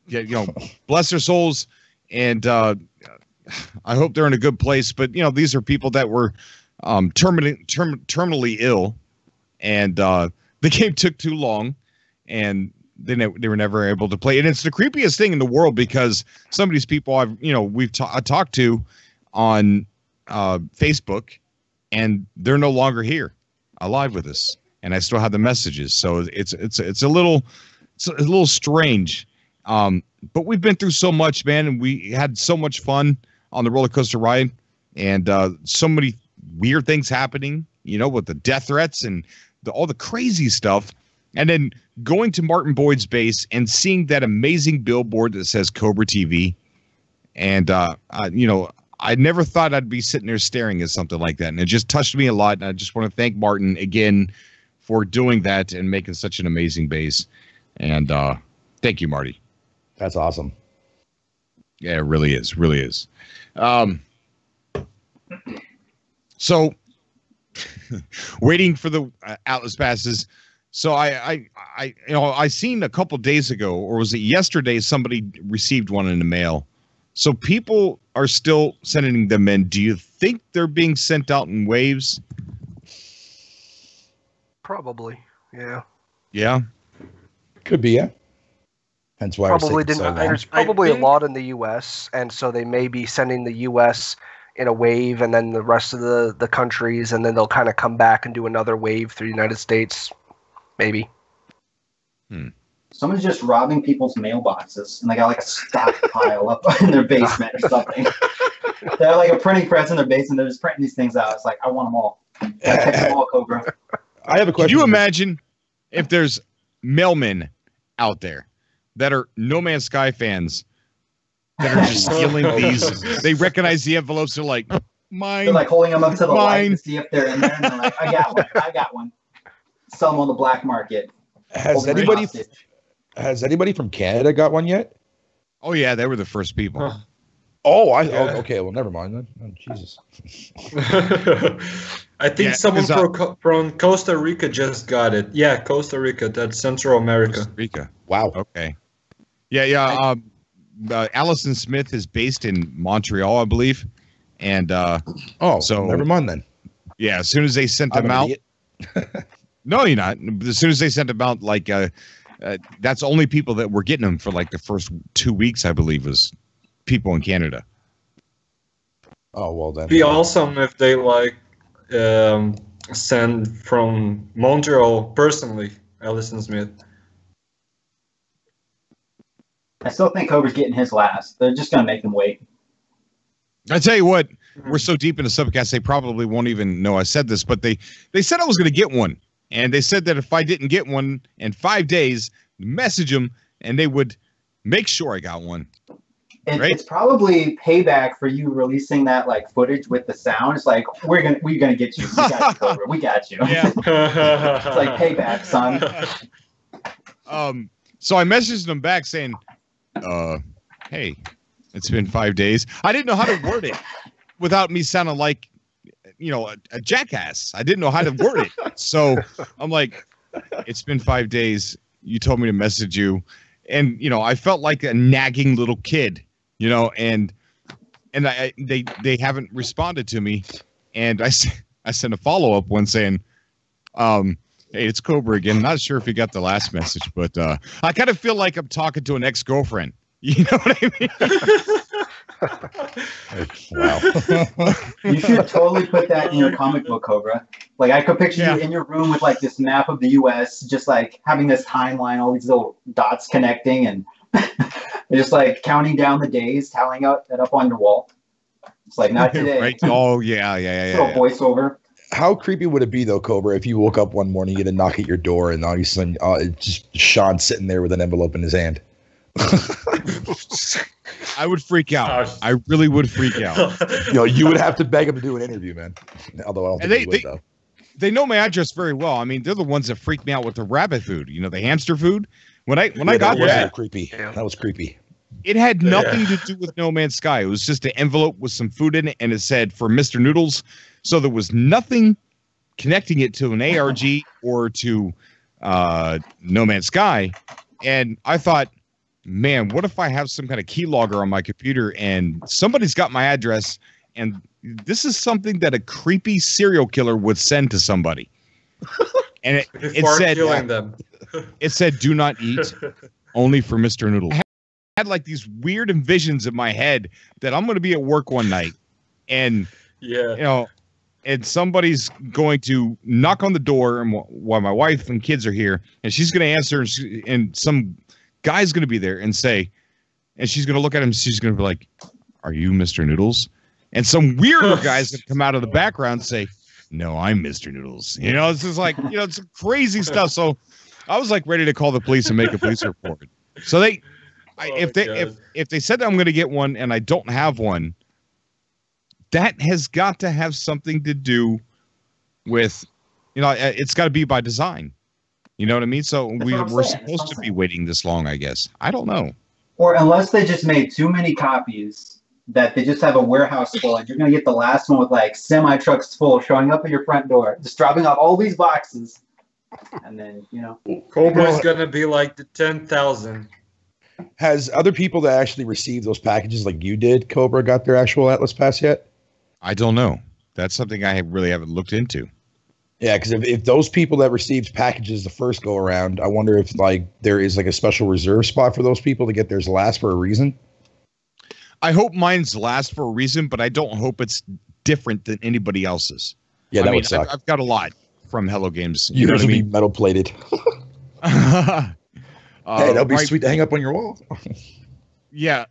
Yeah, you know, bless their souls. And I hope they're in a good place. But, you know, these are people that were terminally ill, and the game took too long, and they were never able to play. And it's the creepiest thing in the world because some of these people we've talked to on Facebook, and they're no longer here alive with us, and I still have the messages. So it's a little strange. But we've been through so much, man, and we had so much fun on the roller coaster ride, and so many weird things happening, you know, with the death threats and all the crazy stuff. And then going to Martin Boyd's base and seeing that amazing billboard that says Cobra TV. And, you know, I never thought I'd be sitting there staring at something like that. And it just touched me a lot. And I just want to thank Martin again for doing that and making such an amazing base. And thank you, Marty. That's awesome. Yeah, it really is. Really is. So waiting for the Atlas passes. So I seen a couple days ago, or was it yesterday, somebody received one in the mail. So people are still sending them in. Do you think they're being sent out in waves? Probably, yeah. Yeah? Could be, yeah. Hence why probably didn't. So there's probably a lot in the U.S., and so they may be sending the U.S. in a wave, and then the rest of the countries, and then they'll kind of come back and do another wave through the United States, maybe. Someone's just robbing people's mailboxes, and they got like a stockpile up in their basement or something. They have like a printing press in their basement. They're just printing these things out. It's like, I want them all. I take them all, Cobra. I have a question. Can you imagine if there's mailmen out there that are No Man's Sky fans that are just stealing these? They recognize the envelopes. They're like, mine. They're like holding them up to the light to see if they're in there. And they're like, I got one. Sell them on the black market. Has anybody from Canada got one yet? Oh yeah, they were the first people. Huh. Oh, okay. Well, never mind then. Oh, Jesus. I think someone from Costa Rica just got it. Yeah, Costa Rica. That's Central America. Costa Rica. Wow. Okay. Yeah. Allison Smith is based in Montreal, I believe. And so never mind then. Yeah, as soon as they sent them out. No, you're not. As soon as they sent them out, like that's only people that were getting them for like the first 2 weeks, I believe, was people in Canada. Oh well, then. Be awesome if they like send from Montreal personally, Ellison Smith. I still think Cobra's getting his last. They're just gonna make him wait. I tell you what, we're so deep into Subcast, they probably won't even know I said this, but they said I was going to get one. And they said that if I didn't get one in 5 days, message them, and they would make sure I got one. Right? It's probably payback for you releasing that like footage with the sound. It's like we're gonna get you. We got you, Cobra. We got you. Yeah. It's like payback, son. So I messaged them back saying, hey, it's been 5 days. I didn't know how to word it without me sounding like, you know, a jackass. I didn't know how to word it. So I'm like, it's been 5 days. You told me to message you. And, you know, I felt like a nagging little kid, you know, and they haven't responded to me. And I sent a follow-up one saying, hey, it's Cobra again. Not sure if you got the last message, but I kind of feel like I'm talking to an ex-girlfriend. You know what I mean? Wow. You should totally put that in your comic book, Cobra. Like I could picture you in your room with like this map of the U.S., just like having this timeline, all these little dots connecting, and just like counting down the days, tallying it up on your wall. It's like not today. Right? Oh yeah. Little voiceover. How creepy would it be though, Cobra, if you woke up one morning, you get a knock at your door, and all of a sudden, it's just Sean sitting there with an envelope in his hand? I would freak out. I really would freak out. You know, you would have to beg him to do an interview, man. Although I don't think he would, though. They know my address very well. I mean, they're the ones that freak me out with the rabbit food. You know, the hamster food. When I got that, creepy. Yeah. That was creepy. It had nothing to do with No Man's Sky. It was just an envelope with some food in it, and it said for Mr. Noodles. So there was nothing connecting it to an ARG or to No Man's Sky. And I thought, man, what if I have some kind of keylogger on my computer and somebody's got my address, and this is something that a creepy serial killer would send to somebody. And it said, killing them. It said, do not eat, only for Mr. Noodles. I had like these weird envisions in my head that I'm going to be at work one night, and you know, and somebody's going to knock on the door, and while my wife and kids are here, and she's going to answer, and some guy's going to be there and say, and she's going to look at him, she's going to be like, are you Mr. Noodles? And some weirder guy's going to come out of the background and say, no, I'm Mr. Noodles. You know, it's just like, you know, it's crazy stuff. So I was like ready to call the police and make a police report. So if they said that I'm going to get one and I don't have one, that has got to have something to do with, you know, it's got to be by design. You know what I mean? So we're supposed to be waiting this long, I guess. I don't know. Or unless they just made too many copies that they just have a warehouse full, and you're going to get the last one with like semi-trucks full showing up at your front door, just dropping off all these boxes. And then, you know. Cobra's going to be like the 10,000. Has other people that actually received those packages like you did, Cobra, got their actual Atlas Pass yet? I don't know. That's something I really haven't looked into. Yeah, because if those people that received packages the first go around, I wonder if like there is like a special reserve spot for those people to get theirs last for a reason. I hope mine's last for a reason, but I don't hope it's different than anybody else's. Yeah, that would suck. I've got a lot from Hello Games. You know what I mean? Metal plated. Hey, that'll be sweet to hang up on your wall. Yeah.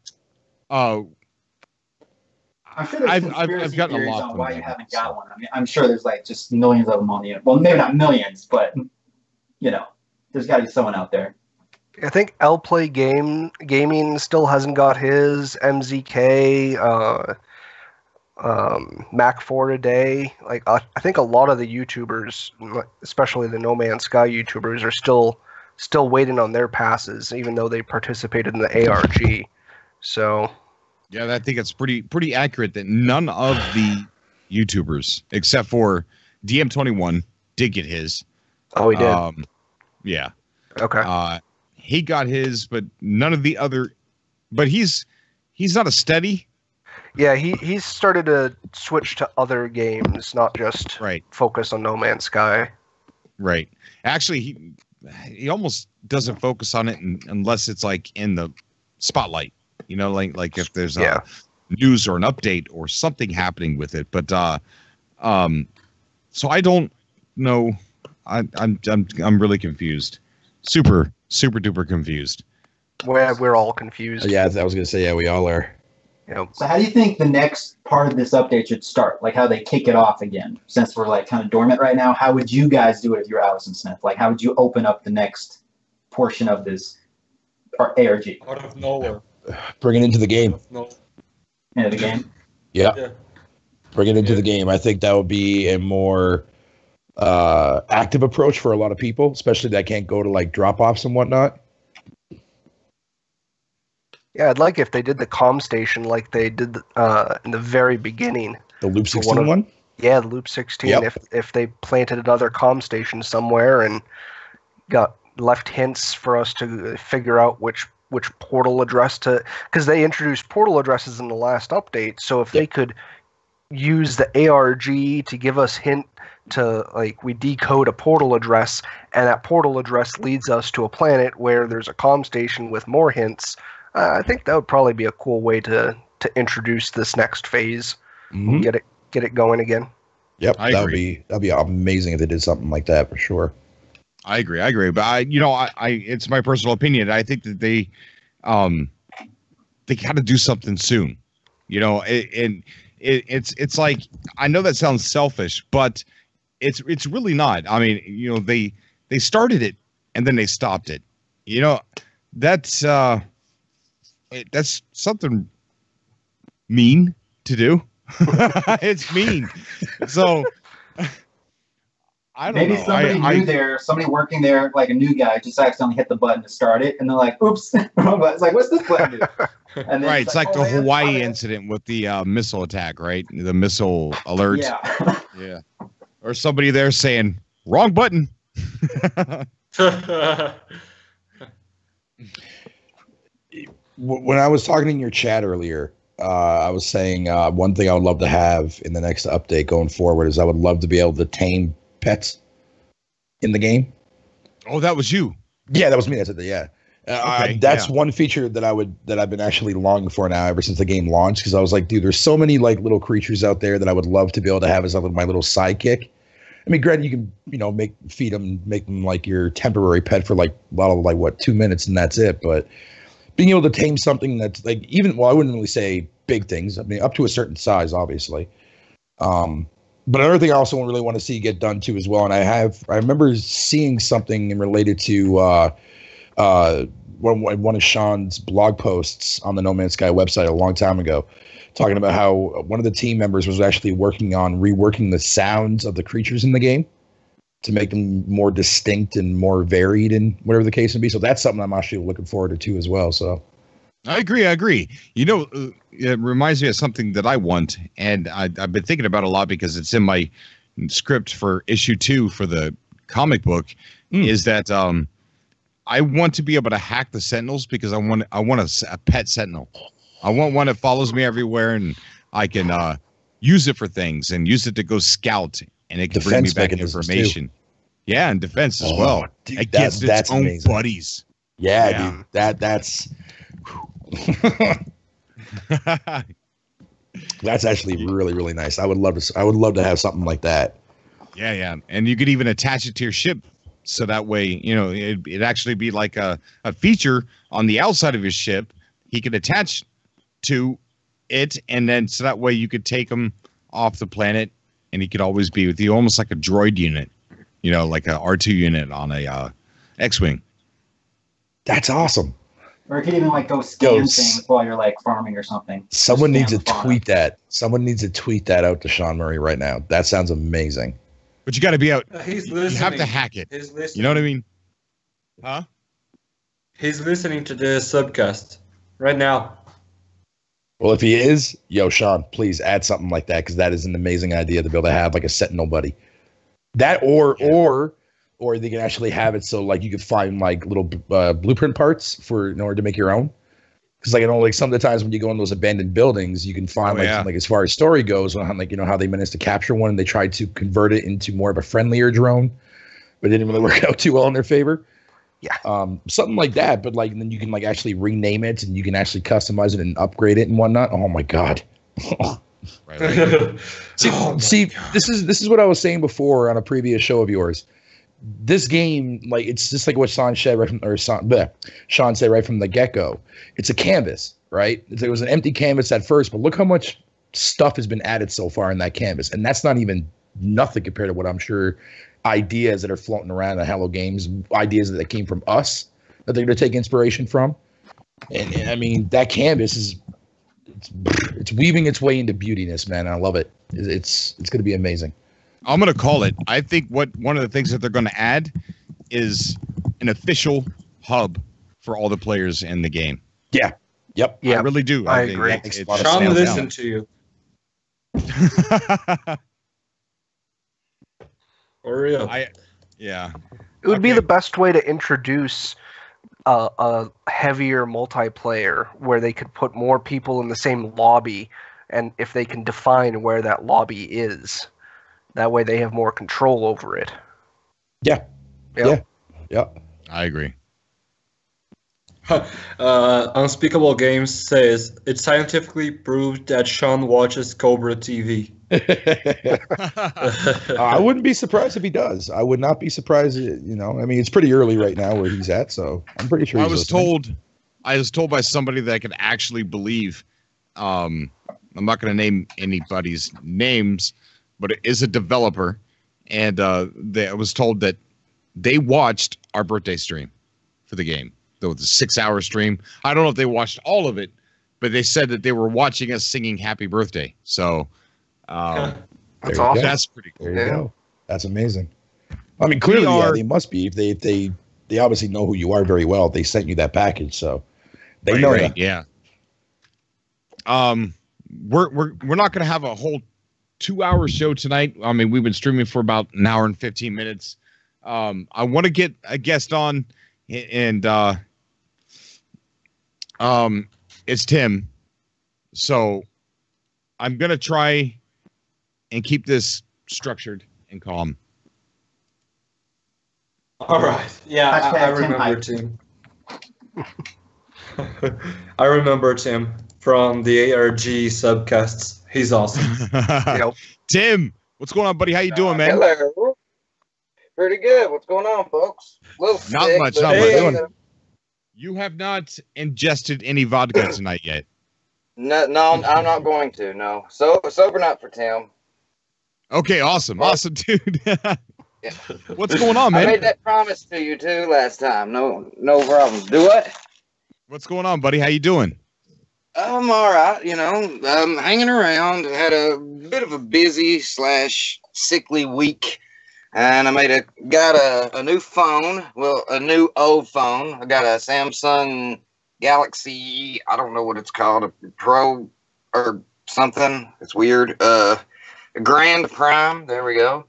I'm sure there's I've gotten a lot on why you haven't got one. I mean, I'm sure there's like just millions of them on the internet. Well, maybe not millions, but you know, there's got to be someone out there. I think Gaming still hasn't got his. MZK, Mac 4 Today. Like I think a lot of the YouTubers, especially the No Man's Sky YouTubers, are still waiting on their passes, even though they participated in the ARG. So. Yeah, I think it's pretty accurate that none of the YouTubers, except for DM21, did get his. Oh, he did. Yeah. Okay. He got his, but none of the other. But he's not a steady. Yeah, he's started to switch to other games, not just focus on No Man's Sky. Right. Actually, he almost doesn't focus on it unless it's like in the spotlight. You know, like if there's news or an update or something happening with it. But so I don't know. I'm really confused. Super duper confused. We're all confused. Yeah, I was gonna say, yeah, we all are. So how do you think the next part of this update should start? Like how they kick it off again? Since we're like kind of dormant right now, how would you guys do it if you're Allison Smith? Like how would you open up the next portion of this ARG? Out of nowhere. Bring it into the game. Into the game? Yeah. Bring it into the game. I think that would be a more active approach for a lot of people, especially that can't go to like drop-offs and whatnot. Yeah, I'd like if they did the comm station like they did in the very beginning. The Loop 16 one? Yeah, the Loop 16. Yep. If they planted another comm station somewhere and left hints for us to figure out which portal address to, because they introduced portal addresses in the last update. So if they could use the ARG to give us hint to, like, we decode a portal address and that portal address leads us to a planet where there's a comm station with more hints. I think that would probably be a cool way to introduce this next phase. Mm-hmm. Get it going again. Yep, that'd be amazing if they did something like that for sure. I agree, but I it's my personal opinion. I think that they got to do something soon. It's like, I know that sounds selfish, but it's really not. I mean, they started it and then they stopped it. That's something mean to do. It's mean. So I don't know. Maybe somebody new there, somebody working there, like a new guy, just accidentally hit the button to start it, and they're like, "Oops!" It's like, "What's this button do?" And then it's like the Hawaii incident with the missile attack, right? The missile alert. Yeah. Yeah. Or somebody there saying, "Wrong button." When I was talking in your chat earlier, I was saying one thing I would love to have in the next update going forward is I would love to be able to tame pets in the game. Oh, that was you. Yeah, that was me. That's it. Yeah. Okay, that's one feature that I've been actually longing for now ever since the game launched, because I was like, dude, there's so many like little creatures out there that I would love to be able to have as my little sidekick. I mean, granted, you can feed them, make them like your temporary pet for like 2 minutes and that's it. But being able to tame something that's like, I wouldn't really say big things. I mean, up to a certain size, obviously. But another thing I also really want to see get done too as well, and I remember seeing something related to one of Sean's blog posts on the No Man's Sky website a long time ago, talking about how one of the team members was actually working on reworking the sounds of the creatures in the game to make them more distinct and more varied, and whatever the case may be. So that's something I'm actually looking forward to as well. So I agree. It reminds me of something that I want, and I've been thinking about a lot because it's in my script for issue 2 for the comic book. Is that I want to be able to hack the Sentinels, because I want a pet Sentinel. I want one that follows me everywhere, and I can use it for things and use it to go scout, and it can bring me back information. Yeah, and defense as well. Dude, it gets its own amazing. Buddies. Yeah, dude, that's that's actually really, really nice. I would love to have something like that. Yeah, and you could even attach it to your ship, so that way it'd actually be like a feature on the outside of your ship. He could attach to it, and then so that way you could take him off the planet, and he could always be with you, almost like a droid unit, like a R2 unit on a X-wing. That's awesome. Or it could even like go scan things while you're like farming or something. Someone needs to tweet that. Someone needs to tweet that out to Sean Murray right now. That sounds amazing. But you got to be out. He's listening. You have to hack it. He's listening. You know what I mean? Huh? He's listening to the Subcast right now. Well, if he is, Sean, please add something like that, because that is an amazing idea to be able to have like a Sentinel buddy. That or they can actually have it so like you could find like little blueprint parts in order to make your own. Because like some of the times when you go in those abandoned buildings, you can find like as far as story goes, on like how they managed to capture one and they tried to convert it into more of a friendlier drone, but it didn't really work out too well in their favor. Something like that, but like then you can like actually rename it and you can actually customize it and upgrade it and whatnot. Oh my god. Right. See, this is what I was saying before on a previous show of yours. This game, like, it's just like what Sean said right from the get-go. It's a canvas, right? It was an empty canvas at first, but look how much stuff has been added so far in that canvas, and that's not even nothing compared to what I'm sure ideas that are floating around in the Hello Games, ideas that came from us that they're going to take inspiration from. And I mean, that canvas is it's weaving its way into beautiness, man. I love it. It's going to be amazing. I'm going to call it. I think one of the things that they're going to add is an official hub for all the players in the game. Yeah. Yep. I really do. I agree. Sean, listen to you. For real. Yeah. It would be the best way to introduce a heavier multiplayer where they could put more people in the same lobby, and if they can define where that lobby is, that way they have more control over it. Yeah. I agree. Unspeakable Games says it's scientifically proved that Sean watches Cobra TV. I wouldn't be surprised if he does. I would not be surprised. I mean, it's pretty early right now where he's at, so I'm pretty sure. I was told by somebody that I could actually believe. I'm not going to name anybody's names, but it is a developer, and I was told that they watched our birthday stream for the game. Though it's a 6-hour stream. I don't know if they watched all of it, but they said that they were watching us singing "Happy Birthday." So that's awesome. That's pretty cool. There you go. That's amazing. I mean, clearly, they must be. If they obviously know who you are very well. They sent you that package, so they know you. Yeah. We're not going to have a whole 2-hour show tonight. I mean, we've been streaming for about an hour and 15 minutes. I want to get a guest on, and it's Tim. So I'm going to try and keep this structured and calm. All right. Yeah, I remember Tim. I remember Tim from the ARG subcasts. He's awesome. Tim, what's going on, buddy? How you doing, man? Hello. Pretty good. What's going on, folks? Not sick, much. You have not ingested any vodka tonight yet. No, I'm not going to. No, sober not for Tim. Okay, awesome, dude. Yeah. What's going on, man? I made that promise to you too last time. No problem. Do what? What's going on, buddy? How you doing? I'm all right. Hanging around. Had a bit of a busy / sickly week. And I got a new phone. Well, a new old phone. I got a Samsung Galaxy. I don't know what it's called. A Pro or something. It's weird. A Grand Prime. There we go.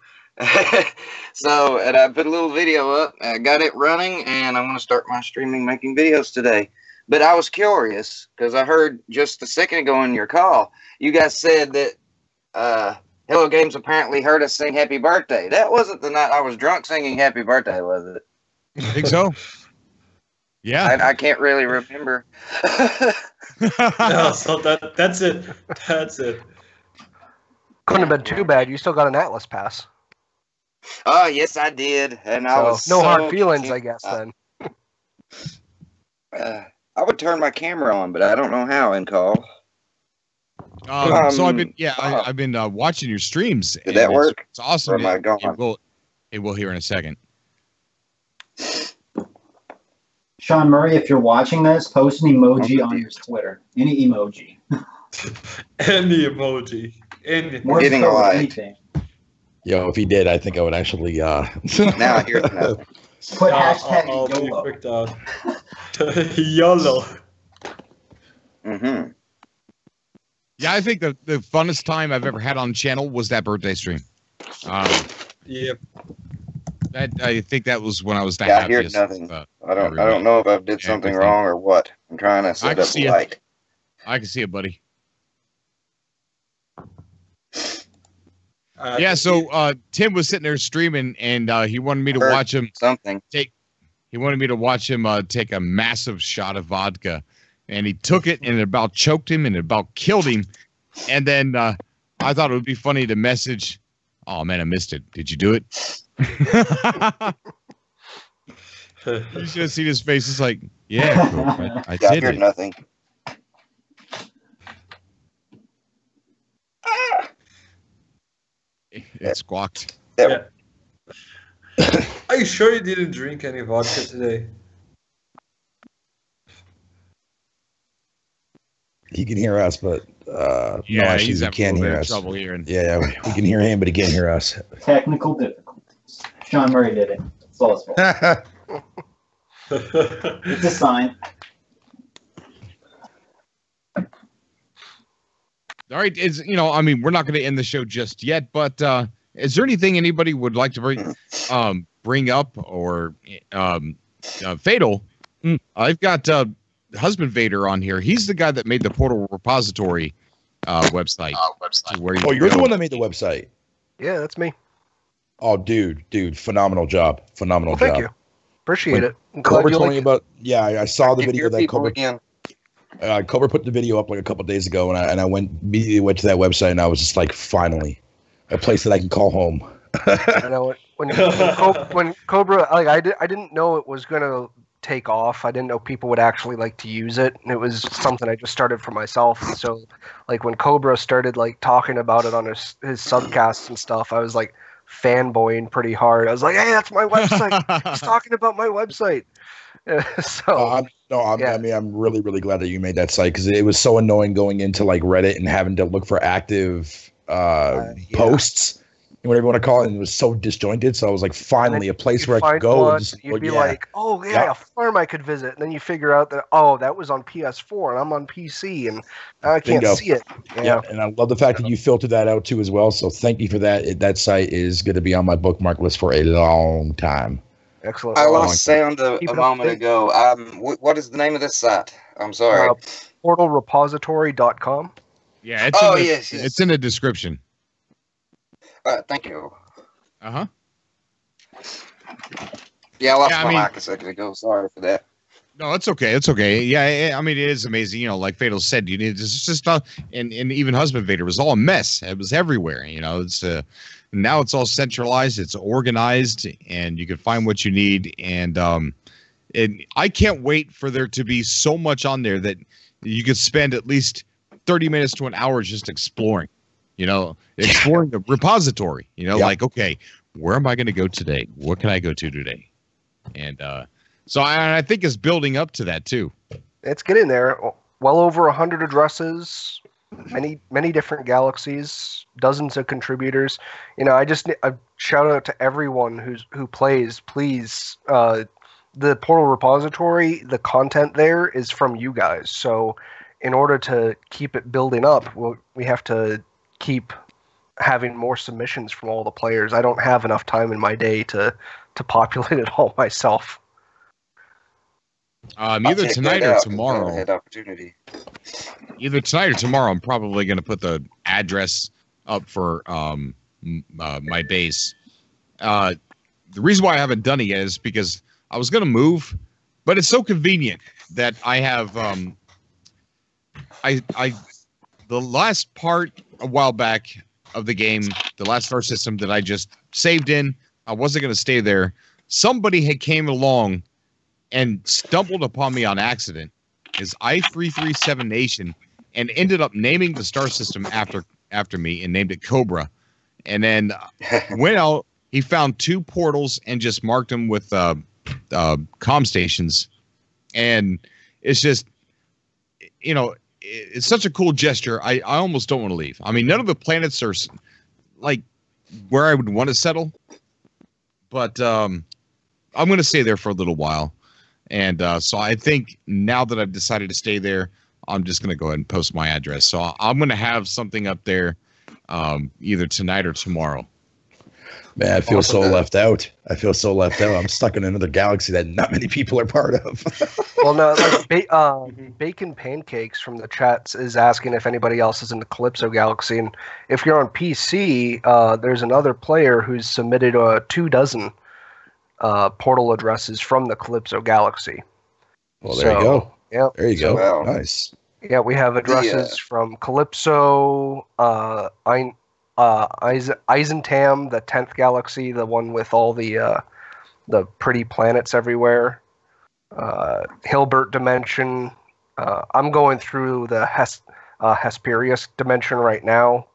So, and I put a little video up. I got it running, and I'm going to start my streaming making videos today. But I was curious because I heard just a second ago in your call, you guys said that Hello Games apparently heard us sing Happy Birthday. That wasn't the night I was drunk singing Happy Birthday, was it? I think so. Yeah. I can't really remember. No, so that's it. That's it. Couldn't have been too bad. You still got an Atlas pass. Oh, yes, I did. And I was no hard feelings, I guess, then. I would turn my camera on, but I don't know how in call. So I've been watching your streams. Did that work? It's awesome. Or am I gone? It will here in a second. Sean Murray, if you're watching this, post an emoji on your Twitter. Any emoji. Any emoji. More getting a light. Anything. Yo, if he did, I think I would actually. Now I hear that. Put hashtag I'll YOLO. be freaked out. YOLO. Mm-hmm. Yeah, I think the funnest time I've ever had on the channel was that birthday stream. Yep. I think that was when I was that I hear happiest. nothing. I don't know if I did something wrong or what. I'm trying to set up the light. I can see it, buddy. So Tim was sitting there streaming, and he wanted me to watch him something. He wanted me to watch him take a massive shot of vodka, and he took it and it about choked him and it about killed him. And then I thought it would be funny to message, "Oh man, I missed it. Did you do it?" You should have seen his face. It's like, yeah, girlfriend, I did it. Nothing. It squawked. Yeah. Are you sure you didn't drink any vodka today? He can hear us, but no, Yeah, actually, he's he having can't a little hear bit of us. trouble hearing. Yeah, we can hear him, but he can't hear us. Technical difficulties. Sean Murray did it. It's all his fault. It's a sign. All right, I mean, we're not going to end the show just yet, but is there anything anybody would like to bring up or Fatal? I've got Husband Vader on here. He's the guy that made the Portal Repository website. Where You're the one that made the website. Yeah, that's me. Oh, dude, phenomenal job. Phenomenal job. Thank you. Appreciate it. I'm glad Cobra you told like me it. about, I saw the video that Cobra, Again. Cobra put the video up like a couple days ago, and I immediately went to that website, and I was just like, finally, a place that I can call home. I know when Cobra, like I didn't know it was gonna take off. I didn't know people would actually like to use it, and it was something I just started for myself. And so, like when Cobra started like talking about it on his subcasts and stuff, I was like fanboying pretty hard. I was like, "Hey, that's my website. He's talking about my website." I mean, I'm really, really glad that you made that site because it was so annoying going into like Reddit and having to look for active posts, whatever you want to call it, and it was so disjointed. So I was like, finally, a place where I could go. And just, you'd be like, "Oh yeah, a farm I could visit," and then you figure out that that was on PS4 and I'm on PC and I can't see it. Yeah, and I love the fact that you filtered that out too as well. So thank you for that. That site is going to be on my bookmark list for a long time. Excellent. I lost sound a moment ago. What is the name of this site? I'm sorry. PortalRepository.com. Yeah, yes. It's in the description. Thank you. Uh-huh. Yeah, I lost my mic a second ago. Sorry for that. No, it's okay. It's okay. Yeah, I mean, it is amazing. Like Fatal said, you need just and even Husband Vader was all a mess. It was everywhere. It's now it's all centralized. It's organized, and you can find what you need. And I can't wait for there to be so much on there that you could spend at least 30 minutes to an hour just exploring. Exploring the repository. Like, okay, where am I going to go today? What can I go to today? And so I think it's building up to that too. It's getting there. Well over 100 addresses, many different galaxies, dozens of contributors. I just a shout out to everyone who plays. Please, the Portal Repository, the content there is from you guys. So in order to keep it building up, we have to keep having more submissions from all the players. I don't have enough time in my day to populate it all myself. Either tonight or tomorrow. Opportunity. Either tonight or tomorrow, I'm probably going to put the address up for my base. The reason why I haven't done it yet is because I was going to move, but it's so convenient that I have the last part a while back of the game, the last star system that I just saved in, I wasn't going to stay there. Somebody had came along and stumbled upon me on accident, is I-337 Nation, and ended up naming the star system after me and named it Cobra. And then went out, he found 2 portals and just marked them with comm stations. And it's just, it's such a cool gesture. I almost don't want to leave. I mean, none of the planets are like where I would want to settle, but I'm going to stay there for a little while. And so I think now that I've decided to stay there, I'm just going to go ahead and post my address. So I'm going to have something up there either tonight or tomorrow. Man, I feel so left out. I'm stuck in another galaxy that not many people are part of. Well, no, like Bacon Pancakes from the chats is asking if anybody else is in the Calypso Galaxy. And if you're on PC, there's another player who's submitted 24 portal addresses from the Calypso galaxy. Well, there you go. Yeah, there you go. Well, Nice. Yeah, we have addresses from Calypso, Eisentam, the 10th galaxy, the one with all the pretty planets everywhere. Hilbert dimension. I'm going through the Hesperius dimension right now.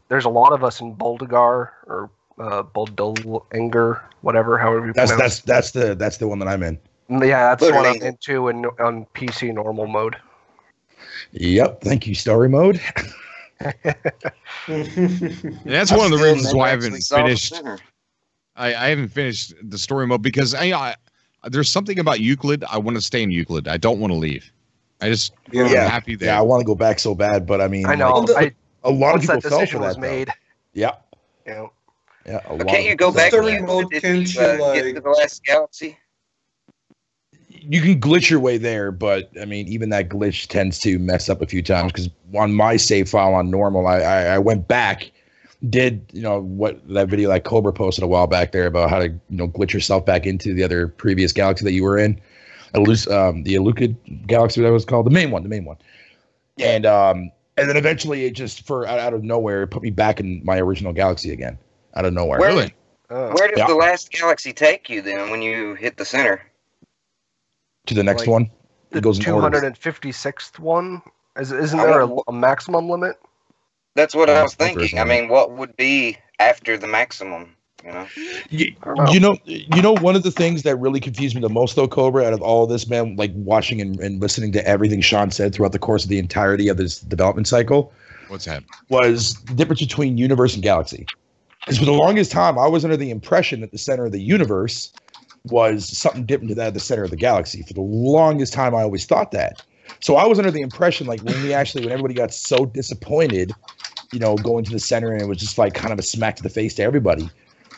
There's a lot of us in Boldagar or Boldolenger, whatever, however you pronounce it. That's the one that I'm in. Yeah, that's the one I'm into on PC normal mode. Yep. Thank you, story mode. And that's one of the reasons why I haven't finished. I haven't finished the story mode because there's something about Euclid. I want to stay in Euclid. I don't want to leave. I'm happy there. Yeah, I want to go back so bad, but I mean, I know. A lot of people that fell decision for that. was made. Yeah. Yeah. Yeah. Can't you go back story and mode, get can't you, to the last galaxy? You can glitch your way there, but I mean, even that glitch tends to mess up a few times because on my save file on normal, I went back, did what that video like Cobra posted a while back there about how to glitch yourself back into the other previous galaxy that you were in, the Elukid galaxy that was called the main one. Yeah. And then eventually it just out of nowhere it put me back in my original galaxy again out of nowhere. Really? Where does the last galaxy take you then when you hit the center? To the next one. The It goes in order. 256th one? Isn't there a maximum limit? That's what I was thinking. I mean, what would be after the maximum? You know, one of the things that really confused me the most, though, Cobra, out of all of this, man, like watching and listening to everything Sean said throughout the course of the entirety of this development cycle. What's that? Was the difference between universe and galaxy. Because for the longest time, I was under the impression that the center of the universe was something different to that of the center of the galaxy. For the longest time, I always thought that. So I was under the impression, like, when everybody got so disappointed, going to the center, and it was just like kind of a smack to the face to everybody.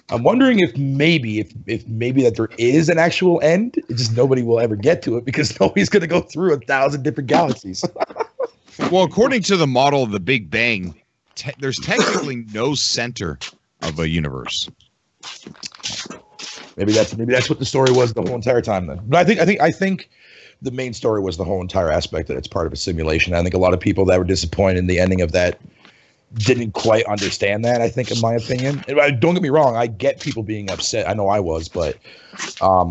I'm wondering if maybe that there is an actual end. It's just nobody will ever get to it because nobody's going to go through 1,000 different galaxies. Well, according to the model of the Big Bang, there's technically no center of a universe. Maybe that's what the story was the whole entire time then. But I think the main story was the whole entire aspect that it's part of a simulation. I think a lot of people that were disappointed in the ending of that didn't quite understand that, I think, in my opinion. And don't get me wrong, I get people being upset. I know I was, but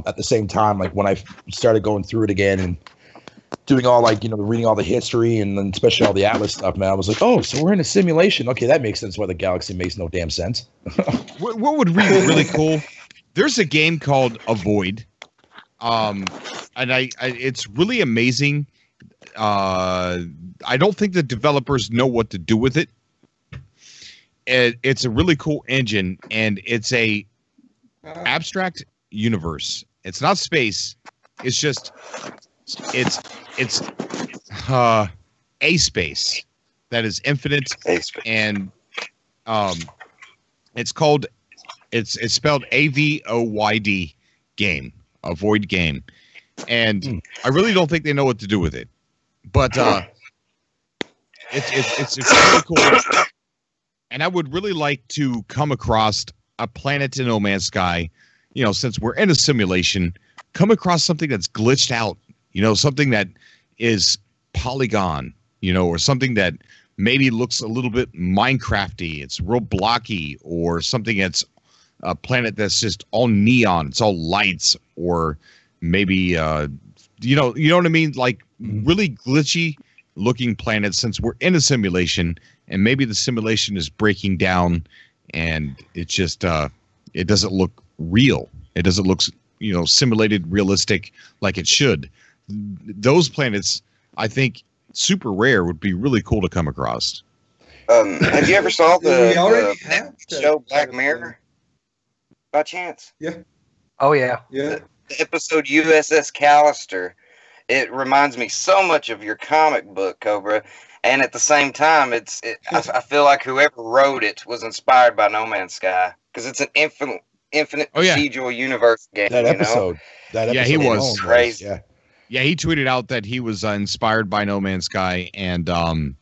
at the same time, like when I started going through it again and doing all reading all the history and then especially all the Atlas stuff, man, I was like, oh, so we're in a simulation. Okay, that makes sense why the galaxy makes no damn sense. What would be really cool? There's a game called Avoid, and it's really amazing. I don't think the developers know what to do with it. It's a really cool engine, and it's a abstract universe. It's not space. It's just it's a space that is infinite, and it's called it's spelled AVOYD game, Avoid game, and I really don't think they know what to do with it, but it's really cool. And I would really like to come across a planet in No Man's Sky, since we're in a simulation, come across something that's glitched out, something that is polygon, or something that maybe looks a little bit Minecrafty. It's real blocky, or something that's a planet that's just all neon. It's all lights, or maybe, you know what I mean? Like really glitchy looking planets, since we're in a simulation. And maybe the simulation is breaking down, and it just it doesn't look real. It doesn't look simulated, realistic like it should. Those planets, I think, super rare, would be really cool to come across. Have you ever saw the show Black Mirror by chance? Yeah. Oh yeah. Yeah. The episode USS Callister. It reminds me so much of your comic book, Cobra. And at the same time, I feel like whoever wrote it was inspired by No Man's Sky, because it's an infinite procedural universe game. That episode. Yeah, he was crazy. Yeah, he tweeted out that he was inspired by No Man's Sky, and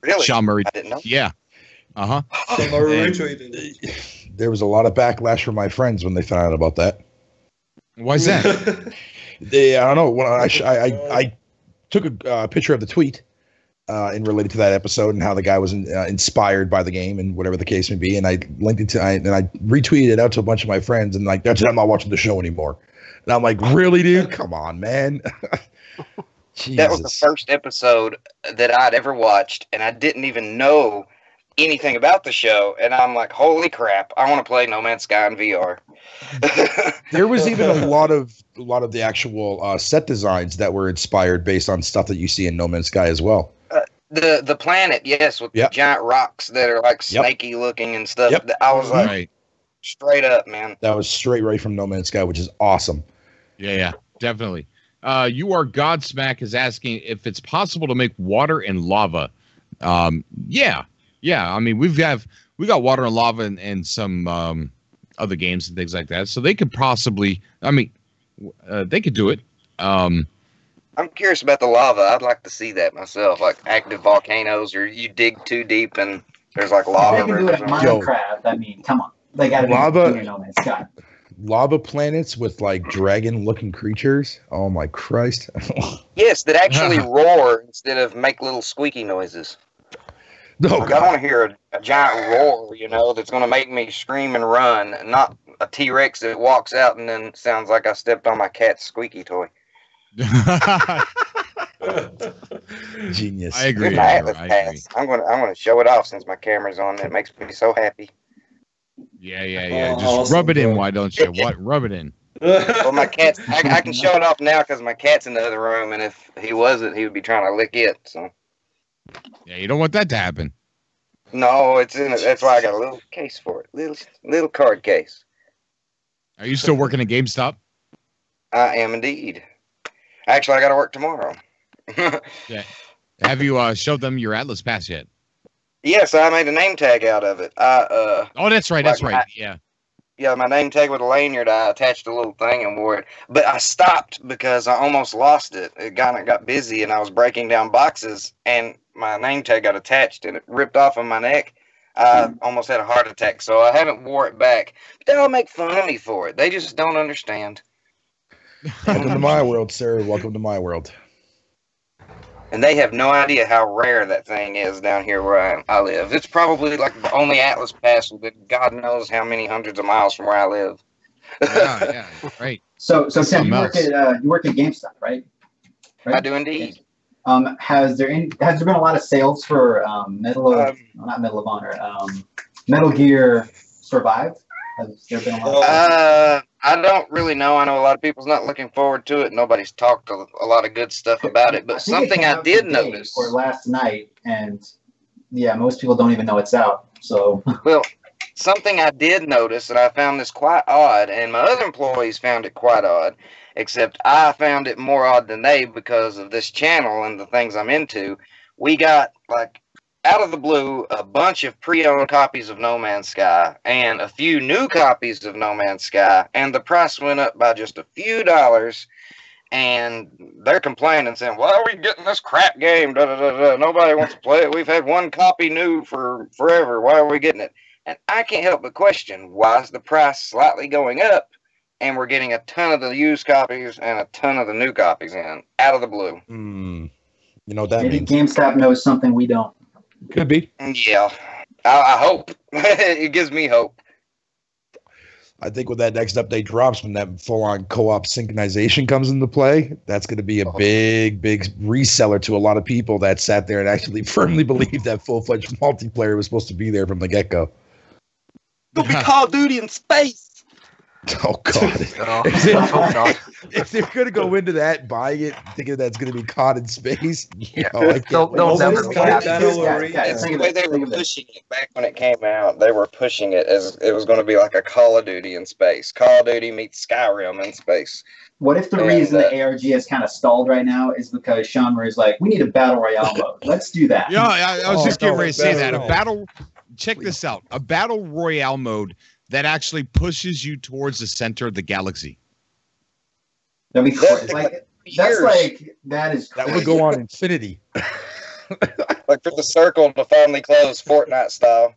really? Sean Murray. I didn't know. Yeah. Sean Murray retweeted it. There was a lot of backlash from my friends when they found out about that. Why is that? I don't know. When I took a picture of the tweet in related to that episode and how the guy was inspired by the game and whatever the case may be, and I linked it to and I retweeted it out to a bunch of my friends and like, that's it, I'm not watching the show anymore. And I'm like, really, dude? Come on, man. That was the first episode that I'd ever watched, and I didn't even know anything about the show. And I'm like, holy crap! I want to play No Man's Sky in VR. There was even a lot of the actual set designs that were inspired based on stuff that you see in No Man's Sky as well. The planet, yes, with the giant rocks that are like snaky looking and stuff. Yep. I was like, straight up, man. That was straight right from No Man's Sky, which is awesome. Yeah, definitely. You Are Godsmack is asking if it's possible to make water and lava. Yeah. I mean, we got water and lava and some other games and things like that, so they could possibly. I mean, they could do it. I'm curious about the lava. I'd like to see that myself, like active volcanoes, or you dig too deep and there's like lava. They can do it in Minecraft. I mean, come on, they got to do No Man's Sky. Lava planets with like dragon-looking creatures. Oh my Christ! Yes, that actually roar instead of make little squeaky noises. No, like, I want to hear a giant roar, that's going to make me scream and run, not a T-Rex that walks out and then sounds like I stepped on my cat's squeaky toy. Genius. I agree. I'm going to show it off since my camera's on. It makes me so happy. Yeah. Just rub it in. Why don't you? What? Rub it in. Well, my cat's. I can show it off now because my cat's in the other room, and if he wasn't, he would be trying to lick it. So. Yeah, you don't want that to happen. No, it's in it. That's why I got a little case for it. Little card case. Are you still working at GameStop? I am indeed. Actually, I got to work tomorrow. Yeah. Have you showed them your Atlas Pass yet? Yes, I made a name tag out of it. Oh, that's right. That's right. Yeah. Yeah, my name tag with a lanyard. I attached a little thing and wore it, but I stopped because I almost lost it. It got busy, and I was breaking down boxes, and my name tag got attached, and it ripped off of my neck. I almost had a heart attack, so I haven't wore it back. But they all make fun of me for it. They just don't understand. Welcome to my world, sir. Welcome to my world. And they have no idea how rare that thing is down here where I live. It's probably like the only Atlas Pass that God knows how many hundreds of miles from where I live. Yeah, right. So Sam, you work at GameStop, right? I do indeed. Has there been a lot of sales for Medal of Honor, Metal Gear Survive? Has there been a lot? I don't really know. I know a lot of people's not looking forward to it. Nobody's talked a lot of good stuff about it. But something I did notice, or last night, and yeah, most people don't even know it's out. So well, something I did notice, and I found this quite odd, and my other employees found it quite odd. Except I found it more odd than they because of this channel and the things I'm into. We got like, out of the blue, a bunch of pre-owned copies of No Man's Sky and a few new copies of No Man's Sky, and the price went up by just a few dollars, and they're complaining, saying, why are we getting this crap game? Nobody wants to play it. We've had one copy new for forever. Why are we getting it? And I can't help but question, why is the price slightly going up, and we're getting a ton of the used copies and a ton of the new copies in, out of the blue? You know what that maybe means? GameStop knows something we don't. Could be. Yeah, I hope. It gives me hope. I think when that next update drops, when that full-on co-op synchronization comes into play, that's going to be a big reseller to a lot of people that sat there and actually firmly believed that full-fledged multiplayer was supposed to be there from the get-go. It'll be Call of Duty in space. Oh, God. If they're going to go into that, buying it, thinking that's going to be caught in space, they'll never be happy. It's the way they were pushing it back when it came out. They were pushing it as it was going to be like a Call of Duty in space. Call of Duty meets Skyrim in space. What if the reason the ARG is kind of stalled right now is because Sean Murray's like, we need a battle royale mode. Let's do that. Yeah, I was just getting ready to say that. Check this out. A battle royale mode that actually pushes you towards the center of the galaxy. That'd be crazy. That is crazy. That would go on infinity. Like for the circle to finally close, Fortnite style.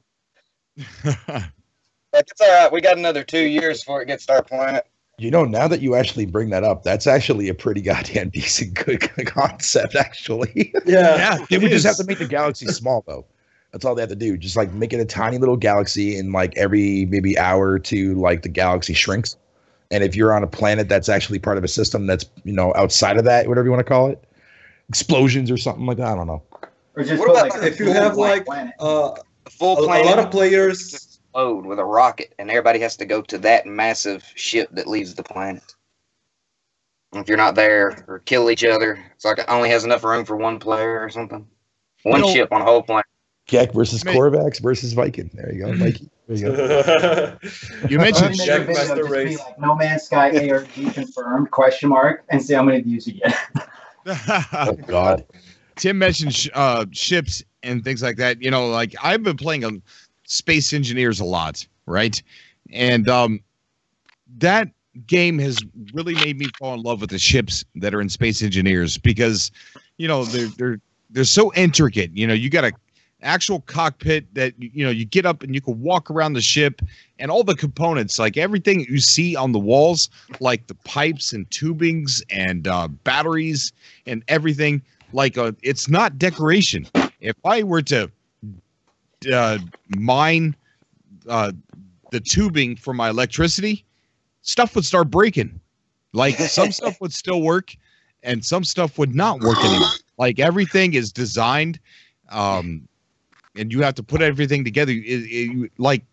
Like, it's all right. We got another 2 years before it gets to our planet. You know, now that you actually bring that up, that's actually a pretty goddamn decent good concept, actually. Yeah, They would just have to make the galaxy small, though. That's all they have to do. Just like make it a tiny little galaxy, and like every maybe hour or two, like the galaxy shrinks. And if you're on a planet that's actually part of a system that's, you know, outside of that, whatever you want to call it, explosions or something like that, I don't know. Or just What put, about like, if you have like planet. A full a planet lot of players. explode with a rocket, and everybody has to go to that massive ship that leaves the planet. If you're not there, or kill each other, it's like it only has enough room for one player or something. One You know- ship on a whole planet. Gek versus Mate. Korvax versus Viking. There you go, Mikey. There you go. You mentioned Make a Jack video, Master just be Race. like, No Man's Sky ARG confirmed, ? And see how many views you get. Oh God. Tim mentioned ships and things like that. You know, like I've been playing Space Engineers a lot, right? And that game has really made me fall in love with the ships that are in Space Engineers because, you know, they're so intricate. You know, you got a actual cockpit that, you know, you get up and you can walk around the ship, and all the components, like everything you see on the walls, like the pipes and tubings and batteries and everything, like it's not decoration. If I were to mine the tubing for my electricity, stuff would start breaking. Like some stuff would still work and some stuff would not work anymore. Like everything is designed, and you have to put everything together like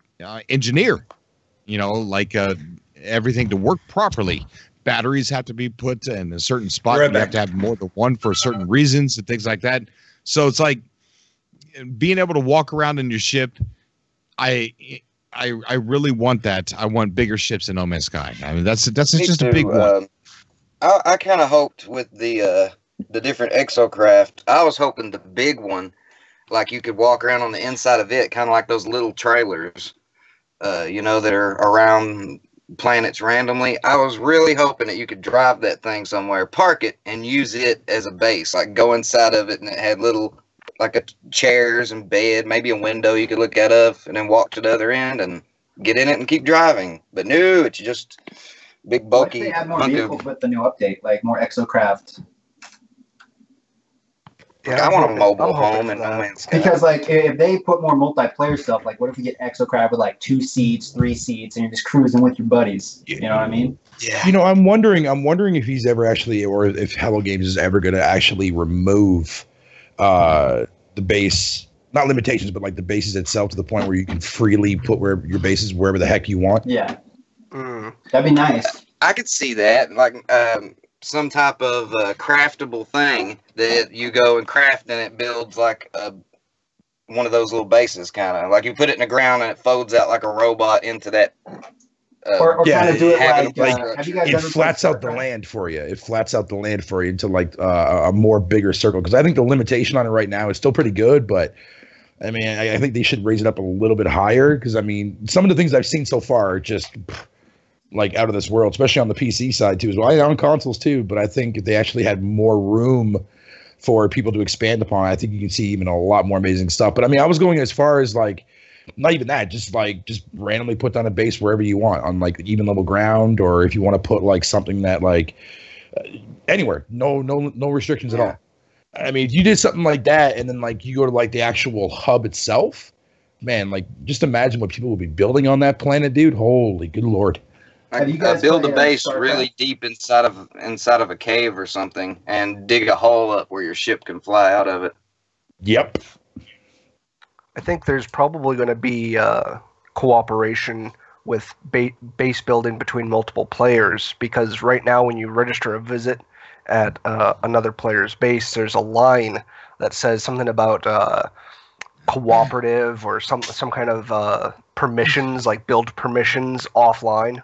engineer, you know, like everything to work properly. Batteries have to be put in a certain spot. Right You have back. to have more than one for certain reasons and things like that. So it's like being able to walk around in your ship. I really want that. I want bigger ships in No Man's Sky. I mean, that's Me just too. a big one. I kind of hoped with the different exocraft, I was hoping the big one, like you could walk around on the inside of it, kind of like those little trailers, you know, that are around planets randomly. I was really hoping that you could drive that thing somewhere, park it, and use it as a base, like go inside of it, and it had little, like chairs and bed, maybe a window you could look out of, and then walk to the other end and get in it and keep driving. But no, it's just big What if bulky. they add more hunk of- vehicles with the new update, like more exocraft? I want a mobile I'm hoping home for and that. No Man's Sky. Because like if they put more multiplayer stuff, like what if we get exocraft with like 2 seats, 3 seats, and you're just cruising with your buddies? You know what I mean? Yeah. You know, I'm wondering if he's ever actually, or if Hello Games is ever going to actually remove the base, not limitations, but like the bases itself, to the point where you can freely put your bases wherever the heck you want. Yeah, Mm. that'd be nice. I could see that, like some type of craftable thing that you go and craft, and it builds like one of those little bases, kind of like you put it in the ground and it folds out like a robot into that. Or Yeah, kind of do it having like, a have you guys It ever flats played out the StarCraft? land for you. It flats out the land for you into like a more bigger circle. Because I think the limitation on it right now is still pretty good, but I mean, I think they should raise it up a little bit higher. Because I mean, some of the things I've seen so far are just like out of this world, especially on the PC side too, as well, on consoles too. But I think if they actually had more room for people to expand upon, I think you can see even a lot more amazing stuff. But I mean, I was going as far as like, not even that, just randomly put down a base wherever you want on like even level ground, or if you want to put like something that like anywhere, no restrictions at all. I mean, if you did something like that, and then like you go to like the actual hub itself, man, like just imagine what people will be building on that planet, dude. Holy good lord. Have you Like, guys build a played, base StarCraft? really deep inside of a cave or something, and dig a hole up where your ship can fly out of it. Yep. I think there's probably going to be cooperation with base building between multiple players, because right now when you register a visit at another player's base, there's a line that says something about cooperative or some kind of permissions, like build permissions offline.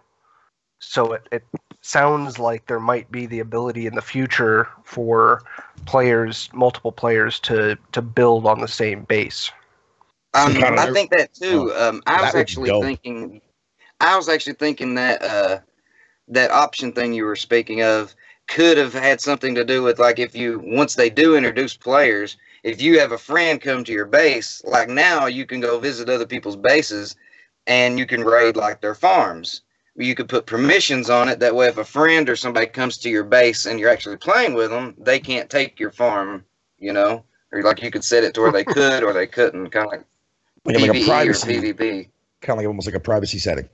So it sounds like there might be the ability in the future for multiple players to build on the same base. I think that too. I was would be actually dope. thinking. I was actually thinking that that option thing you were speaking of could have had something to do with, like, if you, once they do introduce players, if you have a friend come to your base, like now you can go visit other people's bases and you can raid like their farms. you could put permissions on it. That way, if a friend or somebody comes to your base and you're actually playing with them, they can't take your farm, you know? Or like you could set it to where they could or they couldn't, kind of like like a PvE privacy, or PvP. kind of like almost like a privacy setting.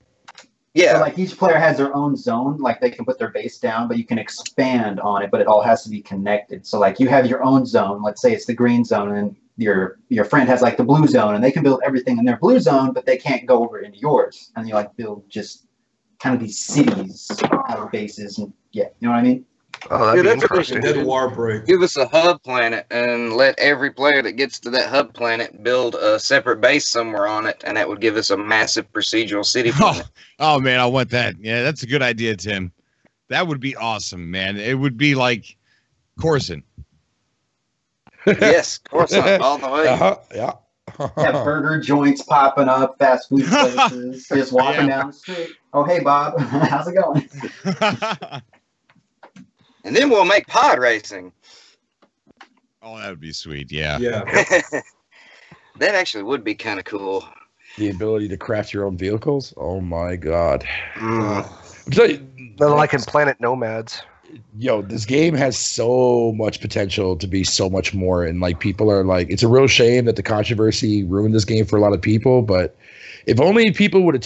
Yeah. So like each player has their own zone, like they can put their base down, but you can expand on it, but it all has to be connected. So like you have your own zone, let's say it's the green zone, and your friend has like the blue zone, and they can build everything in their blue zone, but they can't go over into yours. And you like build just kind of these cities out of bases, and yeah, you know what I mean? Oh, that'd be that's interesting. Dead war break. Give us a hub planet and let every player that gets to that hub planet build a separate base somewhere on it, and that would give us a massive procedural city planet. Oh man, I want that. Yeah, that's a good idea, Tim. That would be awesome, man. It would be like Coruscant. Yes, of course, all the way. Yeah. Yeah, burger joints popping up, fast food places, just walking down the street. Oh, hey, Bob, how's it going? And then we'll make pod racing. Oh, that would be sweet. Yeah. Yeah. That actually would be kind of cool. The ability to craft your own vehicles. Oh my god. Mm. I'm telling you, Like in Planet Nomads. yo, this game has so much potential to be so much more, and like people are like, it's a real shame that the controversy ruined this game for a lot of people, but if only people would have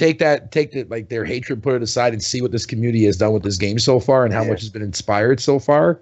take like their hatred, put it aside, and see what this community has done with this game so far and how much has been inspired so far,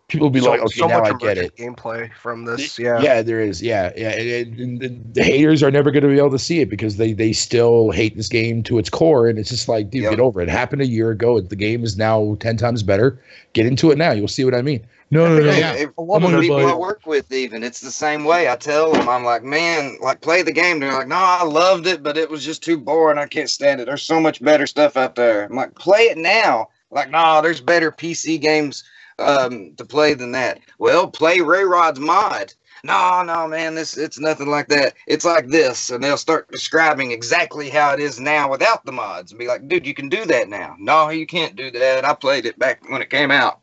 people will be like, okay, now I get it. Gameplay from this, yeah. Yeah, there is. Yeah. And the haters are never going to be able to see it because they still hate this game to its core. And it's just like, dude, get over it. It happened a year ago. The game is now 10 times better. Get into it now. You'll see what I mean. No. A lot of people I work with, even, it's the same way. I tell them, I'm like, man, like, play the game. They're like, no, I loved it, but it was just too boring. I can't stand it. There's so much better stuff out there. I'm like, play it now. Like, no, there's better PC games to play than that. Well, play Ray Rod's mod. No, man, it's nothing like that. It's like this, and they'll start describing exactly how it is now without the mods, and be like, dude, you can do that now. No, you can't do that. I played it back when it came out.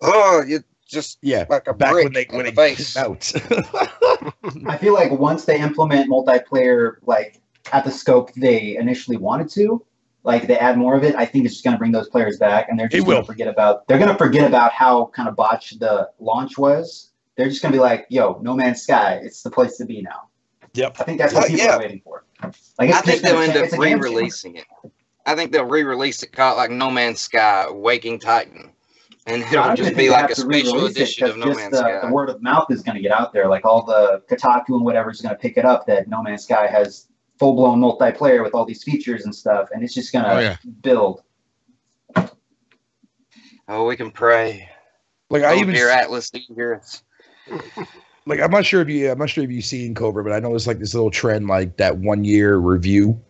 Oh, you just like a back brick when in the face. Out. I feel like once they implement multiplayer, like at the scope they initially wanted to, like they add more of it, I think it's just going to bring those players back, and they're just going to forget about how kind of botched the launch was. They're just going to be like, yo, No Man's Sky, it's the place to be now. Yep. I think that's what people are waiting for. Like, I think they'll end up re-releasing it. I think they'll re-release it, called like No Man's Sky, Waking Titan. And it'll just be like a special edition of No Man's Sky. The word of mouth is going to get out there. Like all the Kotaku and whatever is going to pick it up that No Man's Sky has full-blown multiplayer with all these features and stuff, and it's just going to build. Oh, we can pray. Like I even hear Atlas, do you hear us? Like I'm not sure if you've seen Cobra, but I know it's like this little trend, like that 1 year review.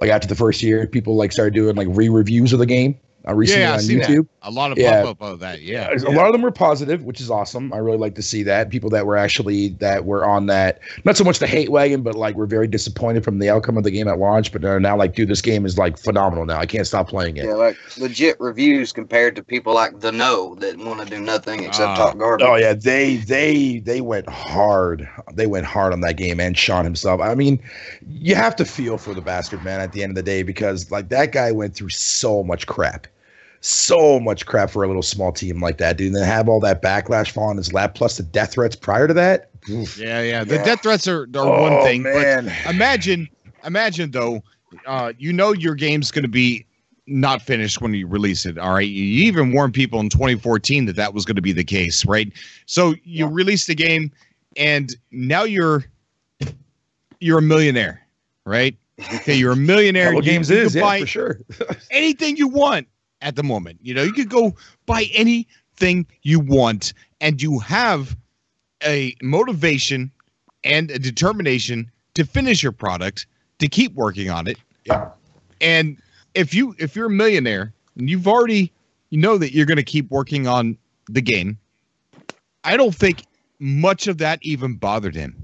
Like after the first year, people like started doing like re-reviews of the game. Recently on YouTube. A lot of pop-up of that, A lot of them were positive, which is awesome. I really like to see that. People that were on that, not so much the hate wagon, but like were very disappointed from the outcome of the game at launch, but are now like, dude, this game is like phenomenal now. I can't stop playing it. Yeah, like legit reviews compared to people like The No that want to do nothing except talk garbage. Oh yeah, they went hard. They went hard on that game, and Sean himself. I mean, you have to feel for the bastard, man, at the end of the day, because like that guy went through so much crap. So much crap for a little small team like that, dude. And then have all that backlash fall on his lap, plus the death threats prior to that. Oof. Yeah. The death threats are one thing, man. But imagine though, your game's going to be not finished when you release it. All right, you even warned people in 2014 that was going to be the case, right? So you release the game, and now you're a millionaire, right? Okay, you're a millionaire. What games is buy for sure. anything you want. At the moment, you could go buy anything you want, and you have a motivation and a determination to finish your product, to keep working on it. Yeah. And if you're a millionaire and you've already that you're going to keep working on the game, I don't think much of that even bothered him.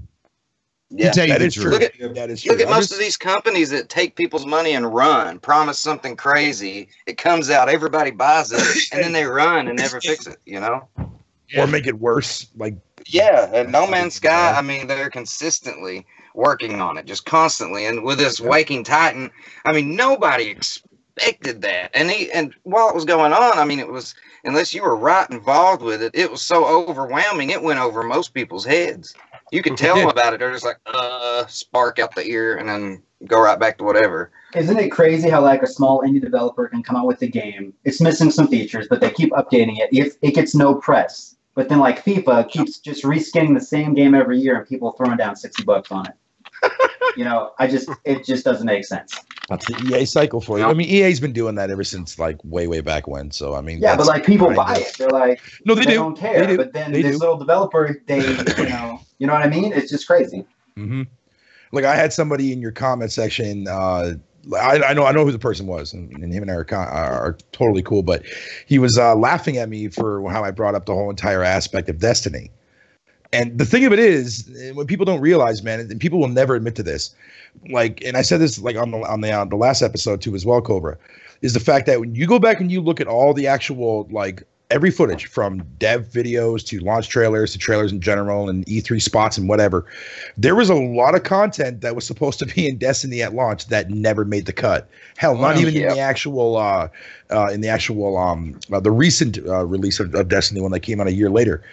Yeah, that is true. Look at most of these companies that take people's money and run, promise something crazy. It comes out, everybody buys it, and then they run and never fix it, Or make it worse. Like and No Man's Sky, I mean, they're consistently working on it, just constantly. And with this Waking Titan, I mean, nobody expected that. And while it was going on, I mean, it was, unless you were right involved with it, it was so overwhelming. It went over most people's heads. You could tell them about it. They're just like, spark out the ear and then go right back to whatever. Isn't it crazy how like a small indie developer can come out with a game? It's missing some features, but they keep updating it. If it gets no press, but then like FIFA keeps just reskinning the same game every year and people throwing down $60 on it. You know, it just doesn't make sense. That's the EA cycle for you. I mean, EA's been doing that ever since like way back when. So I mean, yeah, but like people buy it. They're like, no, they don't care. They do. But then this little developer, they, you know what I mean? It's just crazy. Mm-hmm. Like I had somebody in your comment section. I know who the person was, and him and I are totally cool. But he was laughing at me for how I brought up the whole entire aspect of Destiny. And the thing of it is, when people don't realize, man, and people will never admit to this, like, and I said this like on the last episode too as well, Cobra, is the fact that when you go back and you look at all the actual like every footage from dev videos to launch trailers to trailers in general and E3 spots and whatever, there was a lot of content that was supposed to be in Destiny at launch that never made the cut. Hell, not even in the actual the recent release of Destiny when they came out a year later.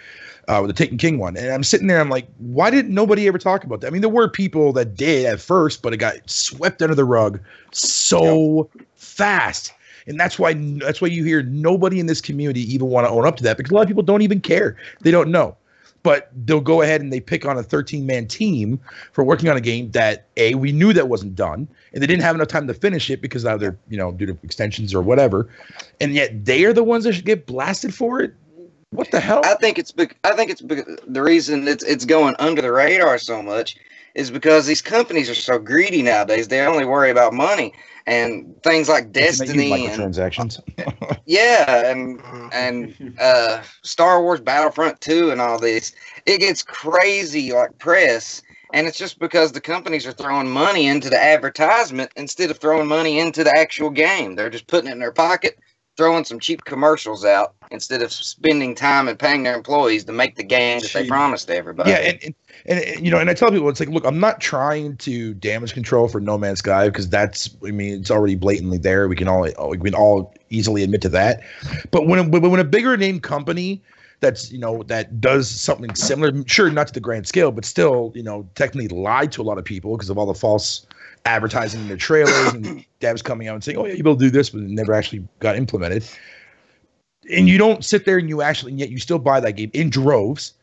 With the Taken King one. And I'm sitting there, I'm like, why didn't nobody ever talk about that? I mean, there were people that did at first, but it got swept under the rug so fast. And that's why you hear nobody in this community even want to own up to that, because a lot of people don't even care. They don't know. But they'll go ahead and they pick on a 13-man team for working on a game that, A, we knew that wasn't done, and they didn't have enough time to finish it because either, due to extensions or whatever. And yet they are the ones that should get blasted for it. What the hell? I think it's the reason it's going under the radar so much is because these companies are so greedy nowadays. They only worry about money and things like Destiny and transactions. Yeah, and Star Wars Battlefront 2 and all this. It gets crazy like press, and it's just because the companies are throwing money into the advertisement instead of throwing money into the actual game. They're just putting it in their pocket, throwing some cheap commercials out instead of spending time and paying their employees to make the game that they promised to everybody. Yeah, and I tell people, it's like, look, I'm not trying to damage control for No Man's Sky because it's already blatantly there. We can all easily admit to that. But when a bigger name company that's that does something similar, sure, not to the grand scale, but still technically lied to a lot of people because of all the false advertising in their trailers and devs coming out and saying, oh yeah, you'll be able to do this, but it never actually got implemented. And you don't sit there and yet you still buy that game in droves,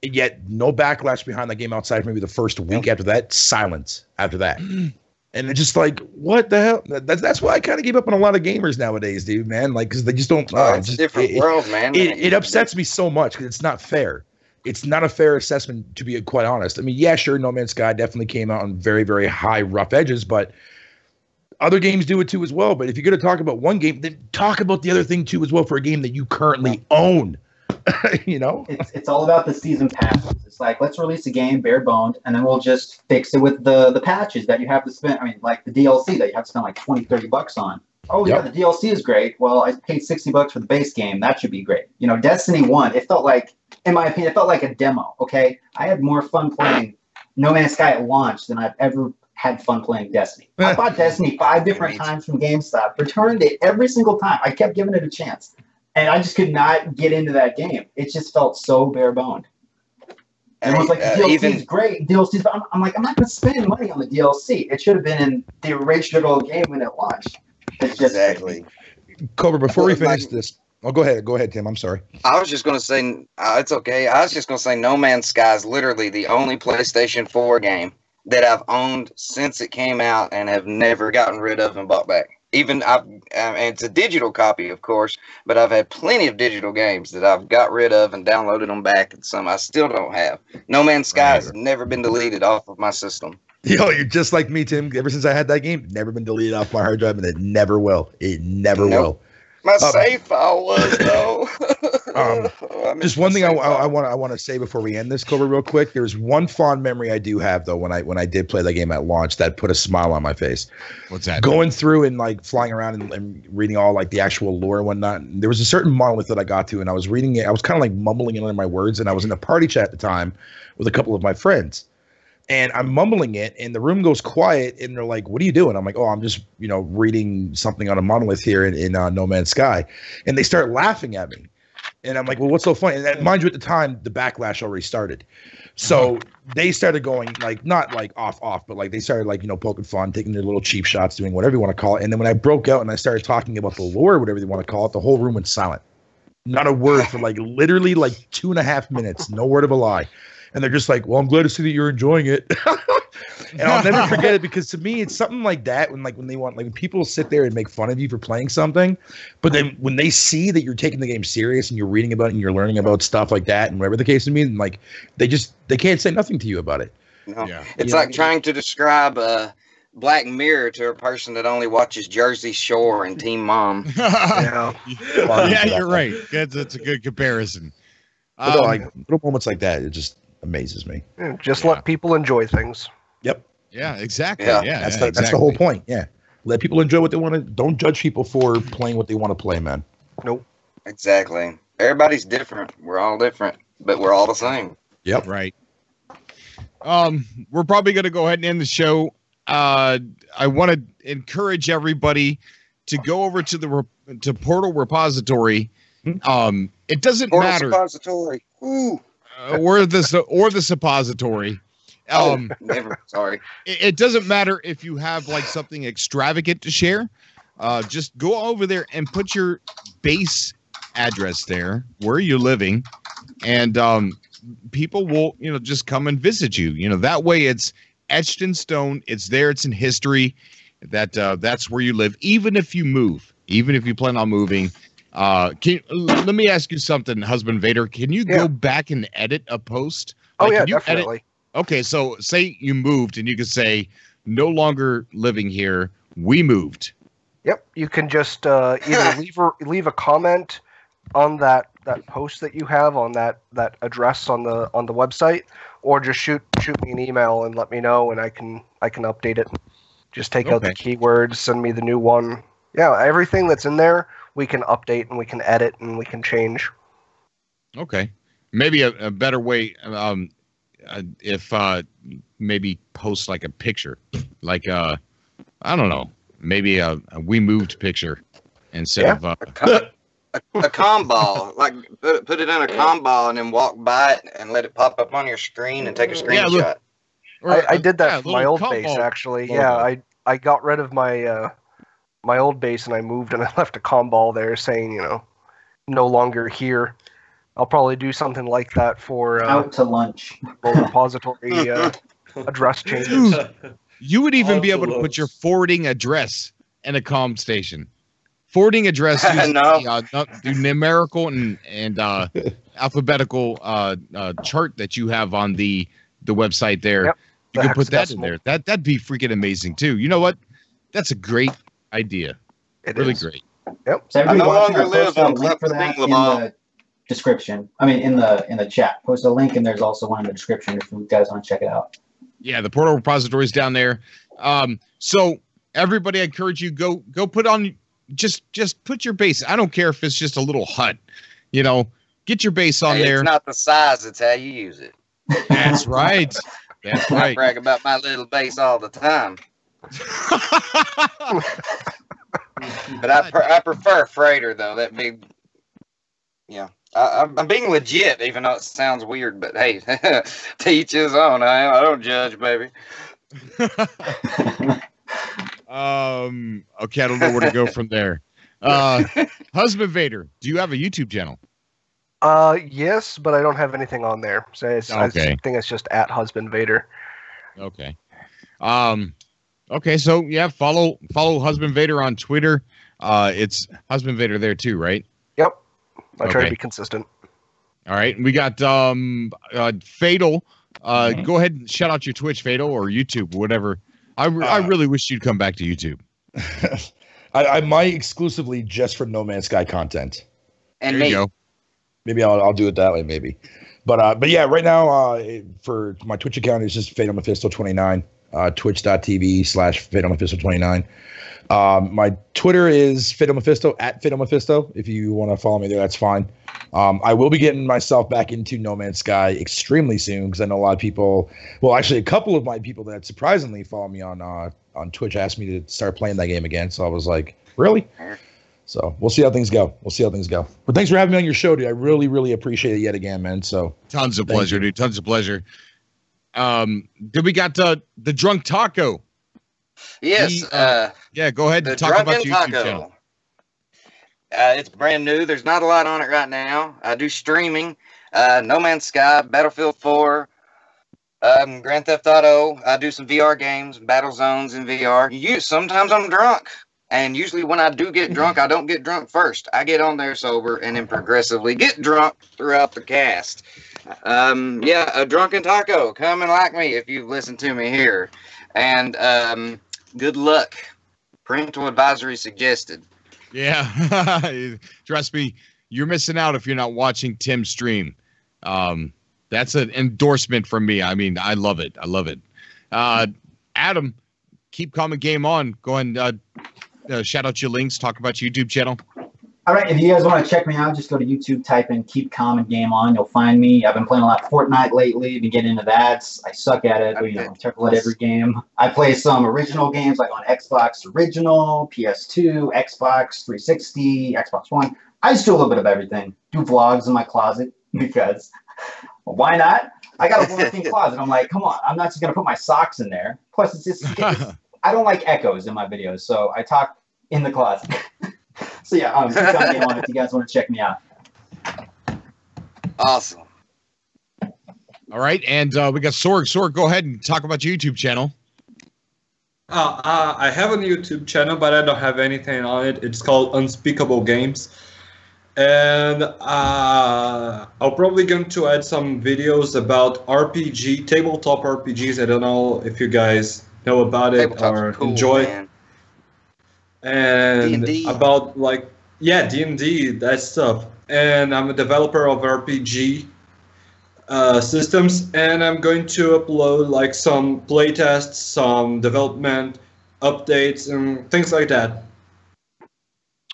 and yet no backlash behind that game outside maybe the first week after that, silence after that. And it's just like, what the hell? That's why I kind of gave up on a lot of gamers nowadays, dude, man. Like, because they just don't. It's a different world, man. It upsets me so much because it's not fair. It's not a fair assessment, to be quite honest. I mean, yeah, sure, No Man's Sky definitely came out on very, very high, rough edges, but other games do it too as well. But if you're going to talk about one game, then talk about the other thing too as well for a game that you currently own. It's all about the season passes. It's like, let's release a game bare boned, and then we'll just fix it with the patches that you have to spend. I mean, like the DLC that you have to spend like $20-$30 on. Oh yeah, the DLC is great. Well, I paid $60 for the base game. That should be great. Destiny 1, it felt like, in my opinion, it felt like a demo. Okay, I had more fun playing No Man's Sky at launch than I've ever had fun playing Destiny. I bought Destiny 5 different times from GameStop, returned it every single time. I kept giving it a chance, and I just could not get into that game. It just felt so bare boned. And it was like, the DLC is great. DLC's, but I'm like, I'm not going to spend money on the DLC. It should have been in the original game when it launched. It's just exactly. Cobra, before we finish this, go ahead, Tim. I'm sorry. I was just going to say, it's okay. I was just going to say No Man's Sky is literally the only PlayStation 4 game that I've owned since it came out and have never gotten rid of and bought back. And it's a digital copy, of course, but I've had plenty of digital games that I've got rid of and downloaded them back, and some I still don't have. No Man's Sky has never been deleted off of my system. You're just like me, Tim. Ever since I had that game, never been deleted off my hard drive, and it never will. It never will. My save file was though. Just one thing I want to say before we end this, Cobra, real quick. There's one fond memory I do have though when I did play that game at launch that put a smile on my face. What's that? Going through and like flying around and reading all like the actual lore and whatnot. There was a certain monolith that I got to, and I was reading it. I was kind of like mumbling in under my words, and I was in a party chat at the time with a couple of my friends. And I'm mumbling it, and the room goes quiet, and they're like, "What are you doing?" I'm like, "Oh, I'm just, reading something on a monolith here in No Man's Sky." And they start laughing at me. And I'm like, "Well, what's so funny?" And then, mind you, at the time, the backlash already started. So they started going, like, not like off, but like they started like, poking fun, taking their little cheap shots, doing whatever you want to call it. And then when I broke out and I started talking about the lore, whatever you want to call it, the whole room went silent. Not a word for like literally like 2.5 minutes. No word of a lie. And they're just like, "Well, I'm glad to see that you're enjoying it." And I'll never forget it, because to me, it's something like that when when people sit there and make fun of you for playing something, but then when they see that you're taking the game serious and you're reading about it and you're learning about stuff like that and whatever the case may be, and like they can't say nothing to you about it. No. Yeah. It's like trying to describe Black Mirror to a person that only watches Jersey Shore and Teen Mom. Yeah, you're right. That's a good comparison. Like little moments like that, it just amazes me. Yeah, just let people enjoy things. Yep. Yeah, exactly. Yeah. That's the whole point. Yeah. Let people enjoy what they want to. Don't judge people for playing what they want to play, man. Nope. Exactly. Everybody's different. We're all different, but we're all the same. Yep. Right. We're probably going to go ahead and end the show. I want to encourage everybody to go over to to Portal Repository. It doesn't Portal matter. Repository. Ooh. Or the suppository. Never. Sorry. It doesn't matter if you have like something extravagant to share. Just go over there and put your base address there, where you're living, and people will, just come and visit you. That way it's etched in stone. It's there. It's in history. That's where you live. Even if you move, even if you plan on moving. Let me ask you something, Husband Vader. Can you go back and edit a post? Oh, yeah, can you definitely. Edit? Okay, so say you moved and you could say, "No longer living here. We moved." Yep, you can just either leave a comment on that post that you have on that address on the website, or just shoot me an email and let me know, and I can update it. Just take out the keywords, send me the new one. Yeah, everything that's in there we can update and we can edit and we can change. Okay, maybe a better way. If maybe post like a picture, like I don't know, maybe a we moved picture instead of a comm ball, like put it in a comm ball and then walk by it and let it pop up on your screen and take a screenshot. I did that for my old base actually. Yeah, I got rid of my my old base and I moved and I left a comm ball there saying no longer here. I'll probably do something like that for out to lunch repository address changes. Dude, you would even be able to put your forwarding address in a comm station. Forwarding address uses the numerical and alphabetical chart that you have on the website there. Yep. You can put that in there. That'd be freaking amazing too. You know what? That's a great idea. It really is. Great. Yep. So I no longer watching, live on link for that in the description. I mean, in the chat. Post a link, and there's also one in the description if you guys want to check it out. Yeah, the Portal Repository is down there. So everybody, I encourage you go put on just put your base. I don't care if it's just a little hut. Get your base on there. It's not the size; it's how you use it. That's right. That's right. I brag about my little base all the time. But I prefer freighter though. That big, yeah. I'm being legit, even though it sounds weird. But hey, to each his own. I don't judge, baby. Okay, I don't know where to go from there. Husband Vader, do you have a YouTube channel? Yes, but I don't have anything on there. So I think it's just at Husband Vader. Okay. Okay, so yeah, follow Husband Vader on Twitter. It's Husband Vader there too, right? Yep. I try to be consistent. All right. We got Fatal. Go ahead and shout out your Twitch, Fatal, or YouTube, whatever. I really wish you'd come back to YouTube. I might exclusively just for No Man's Sky content. And there you go. Maybe I'll do it that way, maybe. But yeah, right now for my Twitch account it's just Fatal Mephisto 29. Twitch.tv/Fatal Mephisto 29. My Twitter is Fatal Mephisto @Fatal Mephisto. If you want to follow me there, that's fine. I will be getting myself back into No Man's Sky extremely soon because I know a lot of people. Well, actually, a couple of my people that surprisingly follow me on Twitch asked me to start playing that game again. So I was like, really? So we'll see how things go. But thanks for having me on your show, dude. I really, really appreciate it yet again, man. So tons of pleasure, dude. Tons of pleasure. Then we got the Drunk Taco. Yes. Yeah, go ahead and talk about your YouTube channel. It's brand new. There's not a lot on it right now. I do streaming. No Man's Sky, Battlefield 4, Grand Theft Auto. I do some VR games, Battle Zones in VR. Sometimes I'm drunk. And usually when I do get drunk, I don't get drunk first. I get on there sober and then progressively get drunk throughout the cast. Yeah, a drunken taco. Come and like me if you've listened to me here. And good luck. Parental advisory suggested. Yeah. Trust me, you're missing out if you're not watching Tim's stream. That's an endorsement from me. I mean, I love it. Adam, keep calm and game on. Go and shout out your links. Talk about your YouTube channel. All right, if you guys want to check me out, just go to YouTube, type in Keep Calm and Game On. You'll find me. I've been playing a lot of Fortnite lately. Been getting into that. I suck at it, but I'm terrible at every game. I play some original games like on Xbox Original, PS2, Xbox 360, Xbox One. I just do a little bit of everything. Do vlogs in my closet because why not? I got a walk-in closet. I'm like, come on, I'm not just going to put my socks in there. Plus, I don't like echoes in my videos, so I talk in the closet. So yeah, keep on Game On if you guys want to check me out. Awesome. All right, and we got Sorg. Sorg, go ahead and talk about your YouTube channel. I have a YouTube channel, but I don't have anything on it. It's called Unspeakable Games. And I'm probably going to add some videos about RPG, tabletop RPGs. I don't know if you guys know about it or cool, enjoy it. And D&D. About D&D, that stuff. And I'm a developer of RPG systems, and I'm going to upload some playtests, some development updates, and things like that.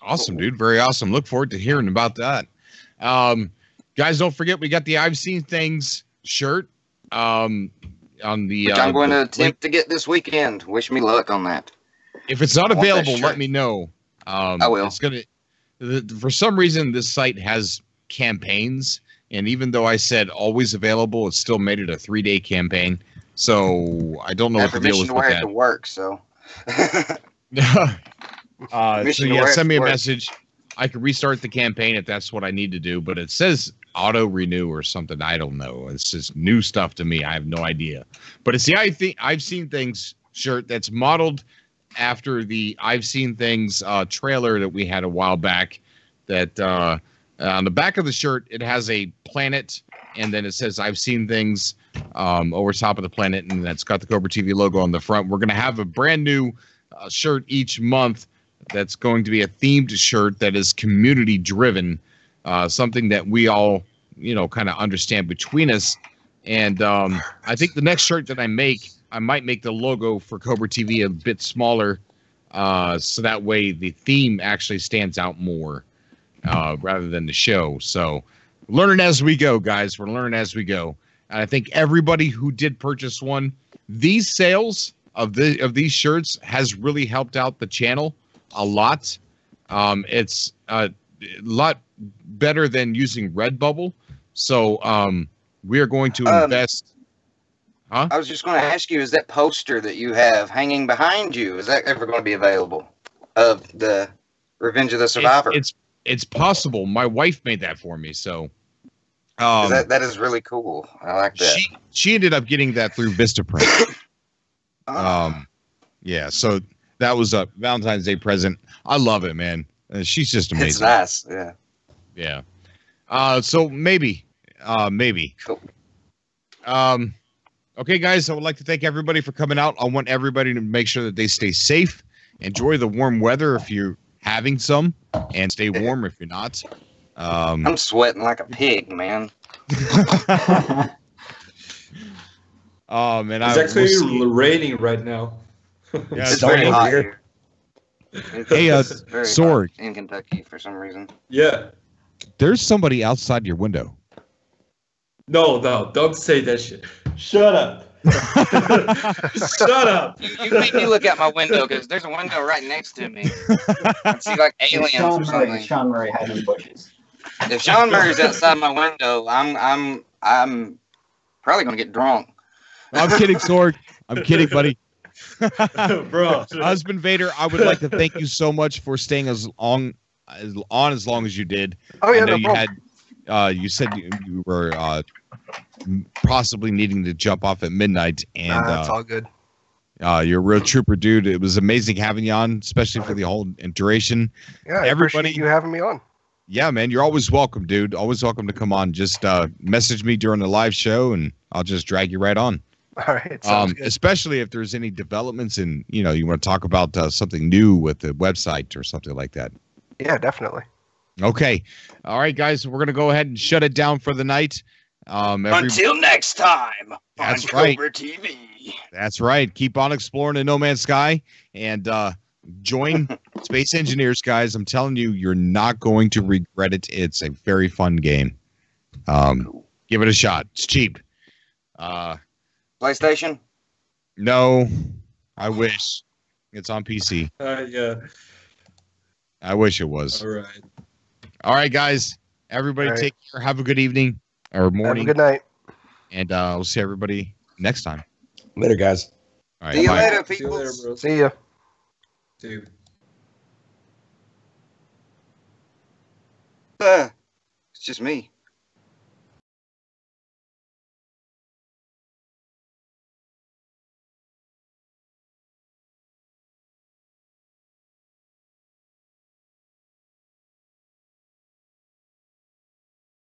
Awesome, dude. Very awesome. Look forward to hearing about that. Guys, don't forget we got the I've Seen Things shirt on the. Which I'm going to attempt to get this weekend. Wish me luck on that. If it's not available, let me know. I will. It's gonna. For some reason, this site has campaigns, and even though I said always available, it still made it a 3-day campaign. So I don't know what the deal is with that. I have permission to wear it to work, so. So yeah, send me a message. I can restart the campaign if that's what I need to do, but it says auto renew or something. I don't know. It's just new stuff to me. I have no idea. But it's the I've Seen Things shirt that's modeled after the I've Seen Things trailer that we had a while back. That on the back of the shirt it has a planet, and then it says I've Seen Things over top of the planet, and that's got the Cobra TV logo on the front. We're gonna have a brand new shirt each month. That's going to be a themed shirt that is community driven, something that we all, kind of understand between us. And I think the next shirt that I might make the logo for Cobra TV a bit smaller, so that way the theme actually stands out more rather than the show. So learning as we go, guys. We're learning as we go. And I think everybody who did purchase one, these sales of these shirts has really helped out the channel a lot. It's a lot better than using Redbubble. So we are going to invest. Huh? I was just going to ask you, is that poster that you have hanging behind you, is that ever going to be available of the Revenge of the Survivor? It's possible. My wife made that for me, so that is really cool. I like that. She ended up getting that through Vistaprint. Yeah, so that was a Valentine's Day present. I love it, man. She's just amazing. It's nice, yeah. Yeah. So maybe. Cool. Okay, guys, I would like to thank everybody for coming out. I want everybody to make sure that they stay safe. Enjoy the warm weather if you're having some, and stay warm if you're not. I'm sweating like a pig, man. Oh, man. It's actually raining right now. Yeah, it's very hot here. Hey, Sorg. In Kentucky for some reason. Yeah. There's somebody outside your window. No, don't say that shit. Shut up. Shut up. You made me look out my window because there's a window right next to me. I see like aliens or something. Sean Murray hiding in bushes. If Sean Murray's outside my window, I'm probably gonna get drunk. I'm kidding, Sorg. I'm kidding, buddy. Bro. Husband Vader, I would like to thank you so much for staying as long as you did. Oh yeah, I know no you problem. had you said you were possibly needing to jump off at midnight, and That's all good. you're a real trooper, dude. It was amazing having you on, especially for the whole duration. Yeah, I Everybody- appreciate you having me on. Yeah, man, you're always welcome, dude. Always welcome to come on. Just message me during the live show, and I'll just drag you right on. All right, sounds good. Especially if there's any developments and you want to talk about something new with the website or something like that. Yeah, definitely. Okay. All right, guys, we're going to go ahead and shut it down for the night. Until next time That's on right. Cobra TV. That's right. Keep on exploring the No Man's Sky and join Space Engineers, guys. I'm telling you, you're not going to regret it. It's a very fun game. Give it a shot. It's cheap. PlayStation? No, I wish. It's on PC. Yeah. I wish it was. All right. All right, guys. Everybody All right. take care. Have a good evening or morning. Have a good night. And we'll see everybody next time. Later, guys. All right, See you bye. later, See you people. later, bro. See ya. Dude. It's just me.